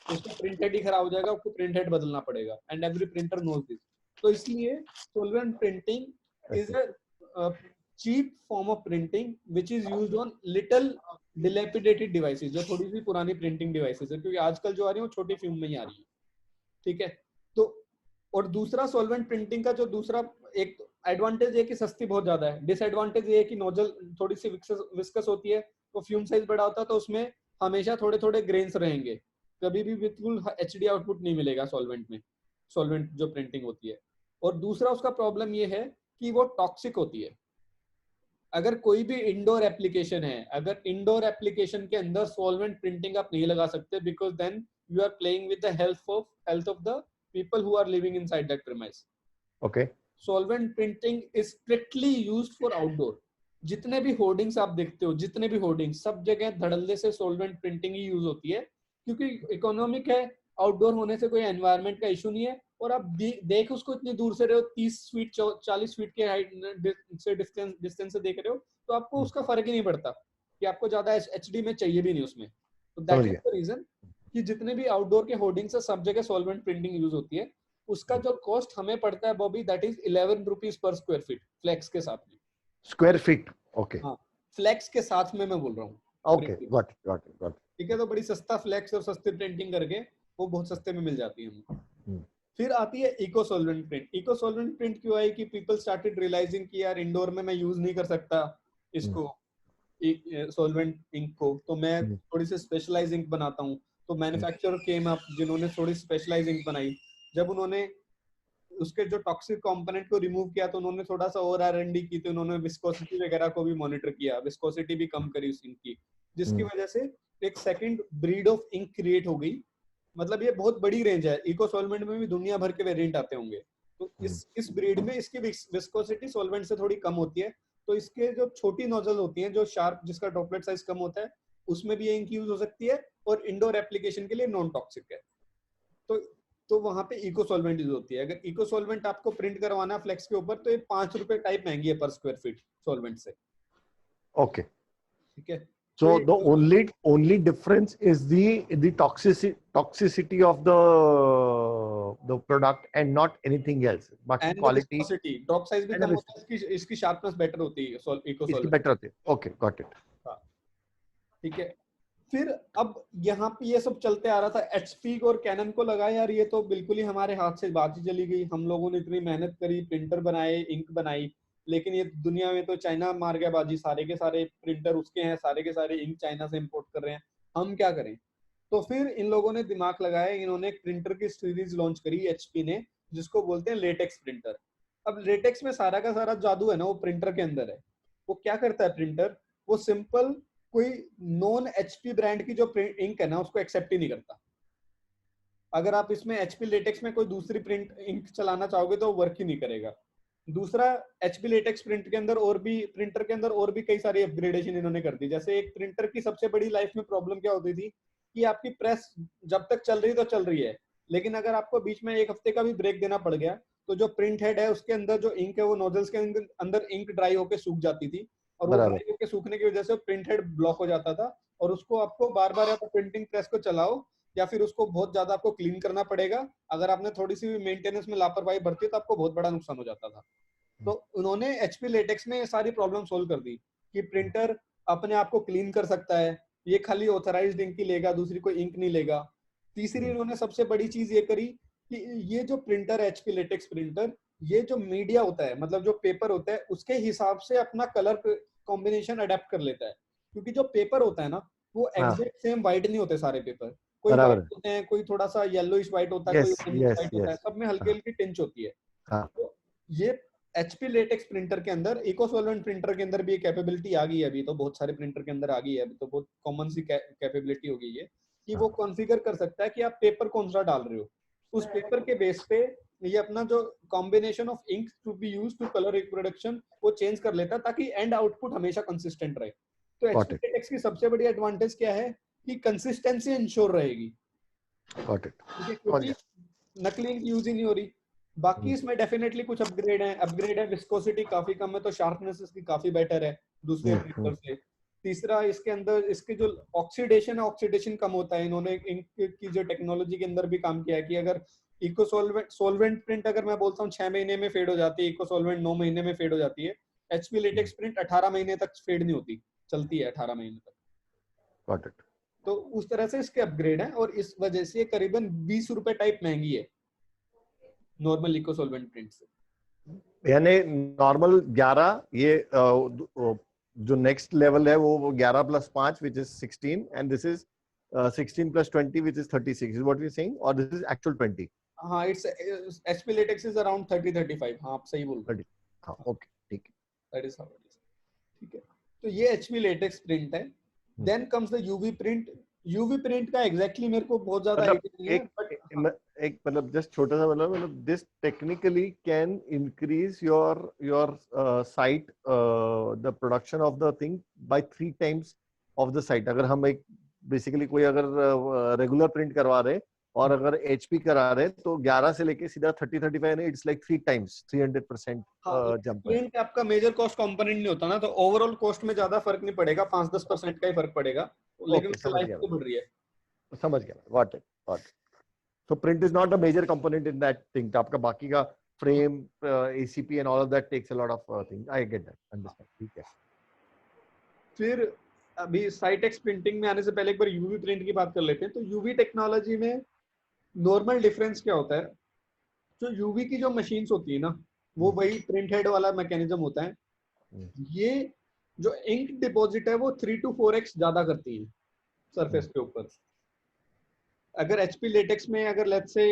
उसका प्रिंट हेड ही खराब हो जाएगा, आपको प्रिंट हेड बदलना पड़ेगा, and every printer knows this. तो इसलिए solvent printing is a cheap form of printing which is used on little dilapidated devices, जो थोड़ी सी पुरानी प्रिंटिंग डिवाइसेस है, क्योंकि आजकल जो आ रही है वो छोटी फिल्म में ही आ रही है, ठीक है। तो और दूसरा सॉल्वेंट प्रिंटिंग का जो दूसरा एक एडवांटेज है कि सस्ती बहुत ज्यादा है, डिसएडवांटेज ये है कि नोजल थोड़ी सी विस्कस होती है, तो फ्यूम साइज बड़ा होता है, तो उसमें हमेशा थोड़े थोड़े ग्रेन्स रहेंगे, कभी भी बिल्कुल एचडी आउटपुट नहीं मिलेगा सॉल्वेंट में, सॉल्वेंट जो प्रिंटिंग होती है। और दूसरा उसका प्रॉब्लम ये है कि वो टॉक्सिक होती है। अगर कोई भी इंडोर एप्लीकेशन है, अगर इंडोर एप्लीकेशन के अंदर सॉल्वेंट प्रिंटिंग आप नहीं लगा सकते, because then you are playing with the health of the people who are living inside that premise. Okay. Solvent printing is strictly used for outdoor. जितने भी होर्डिंग्स आप देखते हो, जितने भी होर्डिंग्स, सब जगह धड़ल्ले से सॉल्वेंट प्रिंटिंग ही यूज होती है, क्योंकि इकोनॉमिक है, आउटडोर होने से कोई एनवायरनमेंट का इशू नहीं है, और आप देख उसको इतनी दूर से रहे हो, 30 फीट 40 फीट के हाइट से डिस्टेंस से देख रहे हो, तो आपको उसका फर्क ही नहीं पड़ता कि आपको ज्यादा एचडी में चाहिए भी नहीं उसमें। तो दैट इज द रीजन कि जितने भी आउटडोर के होर्डिंग्स है सब जगह सॉल्वेंट प्रिंटिंग यूज होती है। उसका जो कॉस्ट हमें पड़ता है बॉबी, दैट इज 11 रुपीज पर स्क्वायर फीट, फ्लेक्स के साथ में। Square feet, okay. हाँ, फ्लेक्स के साथ में मैं बोल रहा हूँ। Okay, got it. ठीक है, तो बड़ी सस्ता फ्लेक्स और सस्ती प्रिंटिंग करके वो बहुत सस्ते में मिल जाती है हमको। फिर आती है eco solvent print. Eco solvent print क्यों आई कि पीपल स्टार्टेड रियलाइजिंग कि यार इंडोर में मैं यूज नहीं कर सकता इसको, सॉल्वेंट इंक को, तो मैं थोड़ी सी स्पेशलाइज इंक बनाता हूँ। तो मैन्युफैक्चरर केम अप जिन्होंने थोड़ी स्पेशलाइज इंक बनाई। जब उन्होंने उसके जो टॉक्सिक कंपोनेंट को रिमूव किया, तो उन्होंने थोड़ा सा और R&D की, तो उन्होंने विस्कोसिटी वगैरह को भी मॉनिटर किया, विस्कोसिटी भी कम करी उस इंक की, जिसकी वजह से एक second breed of ink create हो गई। मतलब ये बहुत बड़ी रेंज है, इको सॉल्वेंट में भी दुनिया भर के वेरिएंट आते होंगे। तो इस ब्रीड में इसकी विस्कोसिटी सॉल्वेंट से थोड़ी कम होती है, तो इसके जो छोटी नोजल होती हैं, जो शार्प, जिसका ड्रॉपलेट साइज कम होता है, उसमें भी ये इंक यूज हो सकती है, और इंडोर एप्लीकेशन के लिए नॉन टॉक्सिक है। तो वहां पे इको सॉल्वेंट यूज होती है। अगर इको सॉल्वेंट आपको प्रिंट करवाना फ्लेक्स के ऊपर, तो ये 5 रुपए टाइप महंगी है पर स्क्वायर फीट सॉल्वेंट से। ओके, ठीक है। so the only difference is the toxicity of the product and not anything else. बाकी quality, ड्रॉप साइज भी कम होता है, इसकी शार्पनेस बेटर होती है, इको सॉल्वेंट बेटर होती है। Okay, got it. ठीक है। फिर अब यहाँ पे ये सब चलते आ रहा था, एचपी और कैनन को लगा यार ये तो बिल्कुल ही हमारे हाथ से बात ही चली गई, हम लोगों ने इतनी मेहनत करी, प्रिंटर बनाए, इंक बनाई, लेकिन ये दुनिया में तो चाइना मार गया बाजी, सारे के सारे प्रिंटर उसके हैं, सारे के सारे इंक चाइना से इंपोर्ट कर रहे हैं, हम क्या करें। तो फिर इन लोगों ने दिमाग लगाया, इन्होंने एक प्रिंटर की सीरीज लॉन्च करी एचपी ने, जिसको बोलते हैं लेटेक्स प्रिंटर। अब लेटेक्स में सारा का सारा जादू है ना, वो प्रिंटर के अंदर है। वो क्या करता है प्रिंटर, वो सिंपल कोई नॉन एचपी ब्रांड की जो इंक है ना, उसको एक्सेप्ट ही नहीं करता। अगर आप इसमें एचपी लेटेक्स में कोई दूसरी प्रिंट इंक चलाना चाहोगे तो वर्क ही नहीं करेगा। दूसरा, एचपी लेटेक्स प्रिंटर के अंदर और भी कई सारी अपग्रेडेशन इन्होंने कर दी। जैसे एक प्रिंटर की सबसे बड़ी लाइफ में प्रॉब्लम क्या होती थी कि आपकी प्रेस जब तक चल रही तो चल रही है, लेकिन अगर आपको बीच में एक हफ्ते का भी ब्रेक देना पड़ गया, तो जो प्रिंट हेड है उसके अंदर जो इंक है, वो नोजल्स के अंदर इंक ड्राई होकर सूख जाती थी, और वो ड्राई होकर सूखने की वजह से प्रिंट हेड ब्लॉक हो जाता था, और उसको आपको बार बार प्रिंटिंग प्रेस को चलाओ या फिर उसको बहुत ज्यादा आपको क्लीन करना पड़ेगा। अगर आपने थोड़ी सी भी मेंटेनेंस में लापरवाही बरती तो आपको बहुत बड़ा नुकसान हो जाता था। तो उन्होंने एचपी लेटेक्स में सारी प्रॉब्लम सोल्व कर दी कि प्रिंटर अपने आप को क्लीन कर सकता है, ये खाली ऑथराइज्ड इंक ही लेगा, दूसरी कोई इंक नहीं लेगा। तीसरी इन्होंने सबसे बड़ी चीज ये करी कि ये जो प्रिंटर है एचपी लेटेक्स प्रिंटर, ये जो मीडिया होता है, मतलब जो पेपर होता है, उसके हिसाब से अपना कलर कॉम्बिनेशन अडेप्ट कर लेता है। क्योंकि जो पेपर होता है ना, वो एग्जैक्ट सेम व्हाइट नहीं होते सारे पेपर, कोई व्हाइट होते हैं, कोई थोड़ा सा येलोइश व्हाइट होता है, कोई ऑरेंज व्हाइट होता है, सब में हल्की हल्की टिंच होती है। तो ये एचपी लेटेक्स प्रिंटर के अंदर, इको सॉल्वेंट प्रिंटर के अंदर भी कैपेबिलिटी आ गई है, अभी तो बहुत सारे प्रिंटर के अंदर आ गई है, अभी तो बहुत कॉमन सी कैपेबिलिटी हो गई है कि वो कॉन्फ़िगर कर सकता है कि आप पेपर कौन सा डाल रहे हो, उस पेपर के बेस पे ये अपना जो combination of ink to be used to colour reproduction वो चेंज कर लेता है, ताकि एंड आउटपुट हमेशा कंसिस्टेंट रहे। तो एचपी लेटेक्स की सबसे बड़ी एडवांटेज क्या है कि कंसिस्टेंसी इंश्योर रहेगी, क्योंकि नकली इंक यूज ही नहीं हो रही। बाकी इसमें डेफिनेटली कुछ अपग्रेड है, विस्कोसिटी काफी कम है, तो शार्पनेस इसकी काफी बेटर है दूसरे प्रिंटर से। तीसरा इसके अंदर इसके जो ऑक्सीडेशन है, ऑक्सीडेशन कम होता है। इन्होंने इंक की जो टेक्नोलॉजी के अंदर भी काम किया है कि अगर इको सोलवेंट प्रिंट अगर मैं बोलता हूँ 6 महीने में फेड हो जाती है, इको सोलवेंट 9 महीने में फेड हो जाती है, एचपी लेटेक्स प्रिंट 18 महीने तक फेड नहीं होती, चलती है 18 महीने तक। Got it. तो उस तरह से इसके अपग्रेड है और इस वजह से ये करीबन 20 रुपए टाइप महंगी है नॉर्मल इको सोलवेंट प्रिंट से। यानी नॉर्मल 11, ये जो नेक्स्ट लेवल है वो 11 + 5 which is 16 and this is 16 + 20 which is 36 is what we are saying, or this is actual 20? हाँ, it's HP latex is around 30-35। हाँ, आप सही बोल रहे हो। हाँ, ओके, ठीक है। That is how it is. ठीक है, तो ये एचपी लेटेक्स प्रिंट है। Then comes the UV print. UV print का एग्जैक्टली मेरे को बहुत ज्यादा आइडिया नहीं है, बट एक मतलब जस्ट छोटा सा मतलब this technically can increase your site the production of the thing by 3 times of the site. अगर हम एक बेसिकली कोई अगर रेगुलर प्रिंट करवा रहे और अगर एचपी करा रहे तो 11 से लेके सीधा 30-35 नहीं, इट्स लाइक 3 times 300% जंप है। प्रिंट आपका मेजर कॉस्ट कंपोनेंट नहीं होता ना, तो ओवरऑल कॉस्ट में ज्यादा फर्क नहीं पड़ेगा, 5-10% का ही फर्क पड़ेगा, लेकिन उसकी लाइफ तो बढ़ रही है। समझ गया, got it. So print is not a major component in that thing. आपका बाकी का frame, ACP and all of that takes a lot of things. I get that, understand. ठीक है। फिर अभी साइटेक्स प्रिंटिंग में आने से पहले एक बार यूवी प्रिंट की बात कर लेते हैं। तो यूवी टेक्नोलॉजी में नॉर्मल डिफरेंस क्या होता है? जो यूवी की जो मशीन्स होती है ना, वो वही प्रिंट हेड वाला मैकेनिज्म होता है। ये जो इंक डिपॉजिट है वो 3 to 4x ज्यादा करती है सरफेस के ऊपर। अगर एचपी लेटेक्स में अगर लेट्स से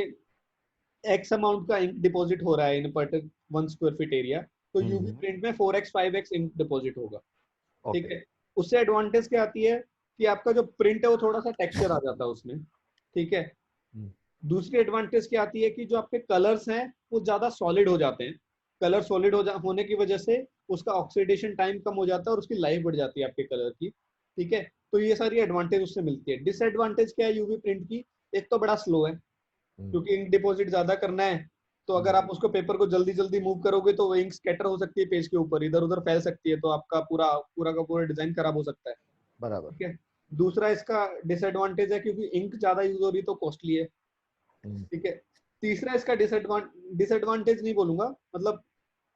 एक्स अमाउंट का इंक डिपॉजिट हो रहा है इन पर्टिकुलर 1 स्क्वायर फीट एरिया, तो यूवी प्रिंट में 4x 5x इंक डिपॉजिट होगा। ठीक है, उससे एडवांटेज क्या आती है कि आपका जो प्रिंट है वो थोड़ा सा टेक्सचर आ जाता है उसमें। ठीक है, दूसरी एडवांटेज क्या आती है कि जो आपके कलर्स हैं वो ज्यादा सॉलिड हो जाते हैं। कलर सॉलिड होने की वजह से उसका ऑक्सीडेशन टाइम कम हो जाता है और उसकी लाइफ बढ़ जाती है आपके कलर की। ठीक है, तो ये सारी एडवांटेज उससे मिलती है। डिसएडवांटेज क्या है यूवी प्रिंट की? एक तो बड़ा स्लो है, क्योंकि इंक डिपॉजिट ज्यादा करना है, तो अगर आप उसको पेपर को जल्दी जल्दी मूव करोगे तो वो इंक स्कैटर हो सकती है पेज के ऊपर, इधर उधर फैल सकती है, तो आपका पूरा का पूरा डिजाइन खराब हो सकता है। बराबर। ठीक है, दूसरा इसका डिसएडवांटेज है क्योंकि इंक ज्यादा यूज हो रही तो कॉस्टली है। ठीक है, तीसरा इसका डिसएडवांटेज नहीं बोलूंगा, मतलब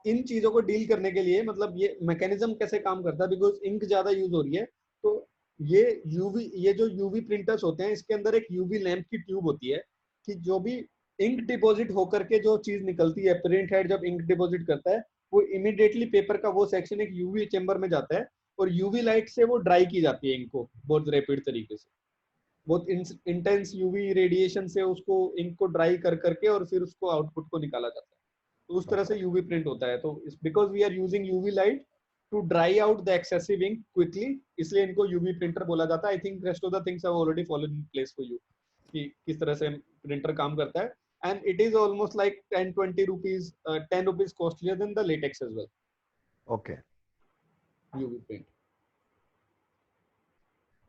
इन चीजों को डील करने के लिए, मतलब ये मैकेनिज्म कैसे काम करता है, बिकॉज इंक ज्यादा यूज हो रही है, तो ये जो यूवी प्रिंटर्स होते हैं इसके अंदर एक यूवी लैंप की ट्यूब होती है कि जो भी इंक डिपॉजिट होकर के जो चीज निकलती है, प्रिंट हेड जब इंक डिपॉजिट करता है वो इमीडिएटली पेपर का वो सेक्शन एक यूवी चेंबर में जाता है और यूवी लाइट से वो ड्राई की जाती है इंक को बहुत रैपिड तरीके से, बहुत इंटेंस यूवी रेडिएशन से उसको इंक को ड्राई कर करके और फिर उसको आउटपुट को निकाला जाता है। तो उस तरह से यूवी प्रिंट होता है। तो because we are using UV light to dry out the excessive ink quickly, इसलिए इनको यूवी प्रिंटर बोला जाता है। I think rest of the things have already fallen in place for you कि किस तरह से प्रिंटर काम करता है। And it is almost like 10-20 rupees 10 rupees costlier than the latex as well. Okay, UV print.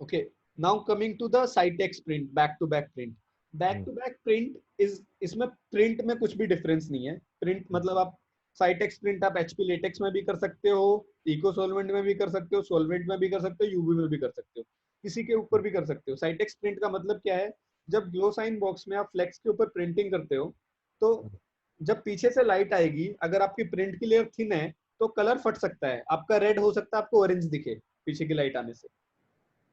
Okay, now coming to the Scitex print, back to back print. Back to back print is, इसमें print में कुछ भी difference नहीं है। Print मतलब आप Scitex print आप HP latex में भी कर सकते हो, इको सोलवेंट में भी कर सकते हो, सोलवेंट में भी कर सकते हो, यूवी में भी कर सकते हो, किसी के ऊपर भी कर सकते हो। साइटेक्स प्रिंट का मतलब क्या है? जब ग्लो साइन बॉक्स में आप फ्लेक्स के ऊपर प्रिंटिंग करते हो तो जब पीछे से लाइट आएगी, अगर आपकी प्रिंट की लेयर थिन है तो कलर फट सकता है, आपका रेड हो सकता है, आपको ऑरेंज दिखे पीछे की लाइट आने से।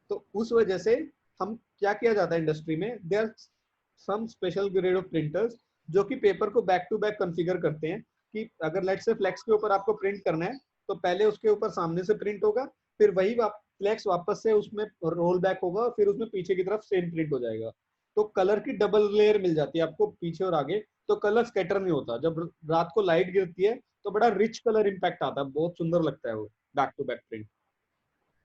तो उस वजह से हम क्या किया जाता है इंडस्ट्री में, there are some special grade of printers जो कि पेपर को बैक टू बैक कॉन्फ़िगर करते हैं कि अगर लेट्स से फ्लेक्स के ऊपर आपको प्रिंट करना है तो पहले उसके ऊपर सामने से प्रिंट होगा, फिर वही फ्लेक्स वापस से उसमें रोल बैक होगा और फिर उसमें पीछे की तरफ सेम प्रिंट हो जाएगा। तो कलर की डबल लेयर मिल जाती है आपको पीछे और आगे, तो कलर स्कैटर नहीं होता। जब रात को लाइट गिरती है तो बड़ा रिच कलर इम्पैक्ट आता है, बहुत सुंदर लगता है वो back to back print.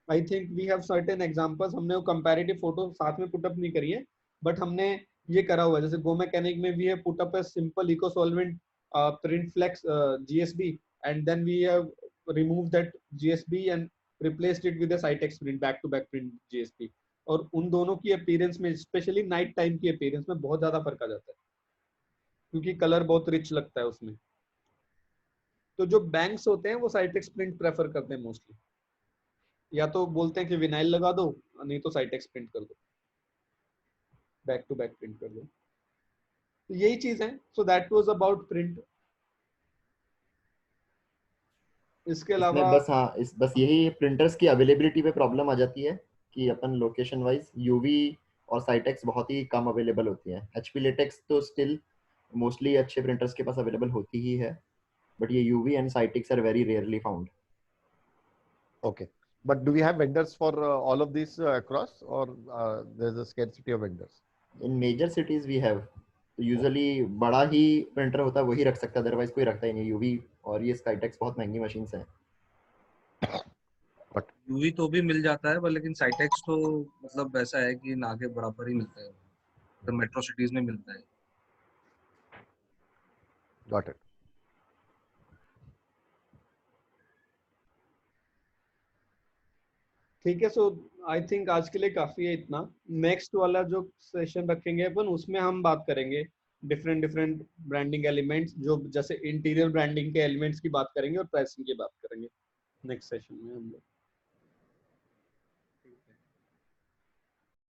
I think we have certain examples, हमने वो कंपैरेटिव फोटो साथ में पुटअप नहीं करी है, बट हमने ये करा हुआ है। जैसे गो मैकेनिक में we have put up a simple eco solvent print flex GSB and then we have removed that GSB and replaced it with a Cytex print, back to back print GSB। और उन दोनों की appearance में, specially night time की appearance में बहुत ज्यादा फर्क आ जाता है क्योंकि कलर बहुत रिच लगता है उसमें। तो जो बैंक्स होते हैं वो Cytex प्रिंट प्रेफर करते हैं मोस्टली। या तो बोलते हैं कि विनाइल लगा दो, नहीं तो साइटेक्स प्रिंट कर दो, बैक टू बैक प्रिंट कर दो। तो यही चीज है। So that was about print. इसके इसमें अलावा बस हाँ बस यही प्रिंटर्स की अवेलेबिलिटी पे प्रॉब्लम आ जाती है कि अपन लोकेशन वाइज यूवी और साइटेक्स बहुत ही कम अवेलेबल होती है। एचपी लेटेक्स तो स्टिल मोस्टली अच्छे प्रिंटर्स के पास अवेलेबल होती ही है, बट ये UV and Scitex are very rarely found. Okay. But do we have vendors for all of these across, or there's a scarcity of vendors? In major cities we have, तो usually बड़ा ही printer होता है वही रख सकता है, otherwise कोई रखता ही नहीं। यूवी और ये स्काईटेक्स बहुत महंगी मशीन्स हैं। यूवी तो भी मिल जाता है पर लेकिन साइटेक्स तो मतलब ऐसा है कि ना के बराबर ही मिलता है, तो मेट्रो सिटीज में मिलता है। Got it. ठीक है। सो आई थिंक आज के लिए काफी है इतना। नेक्स्ट वाला जो सेशन रखेंगे अपन, उसमें हम बात करेंगे डिफरेंट डिफरेंट ब्रांडिंग एलिमेंट्स, जो जैसे इंटीरियर ब्रांडिंग के एलिमेंट्स की बात करेंगे और प्राइसिंग की बात करेंगे नेक्स्ट सेशन में हम लोग।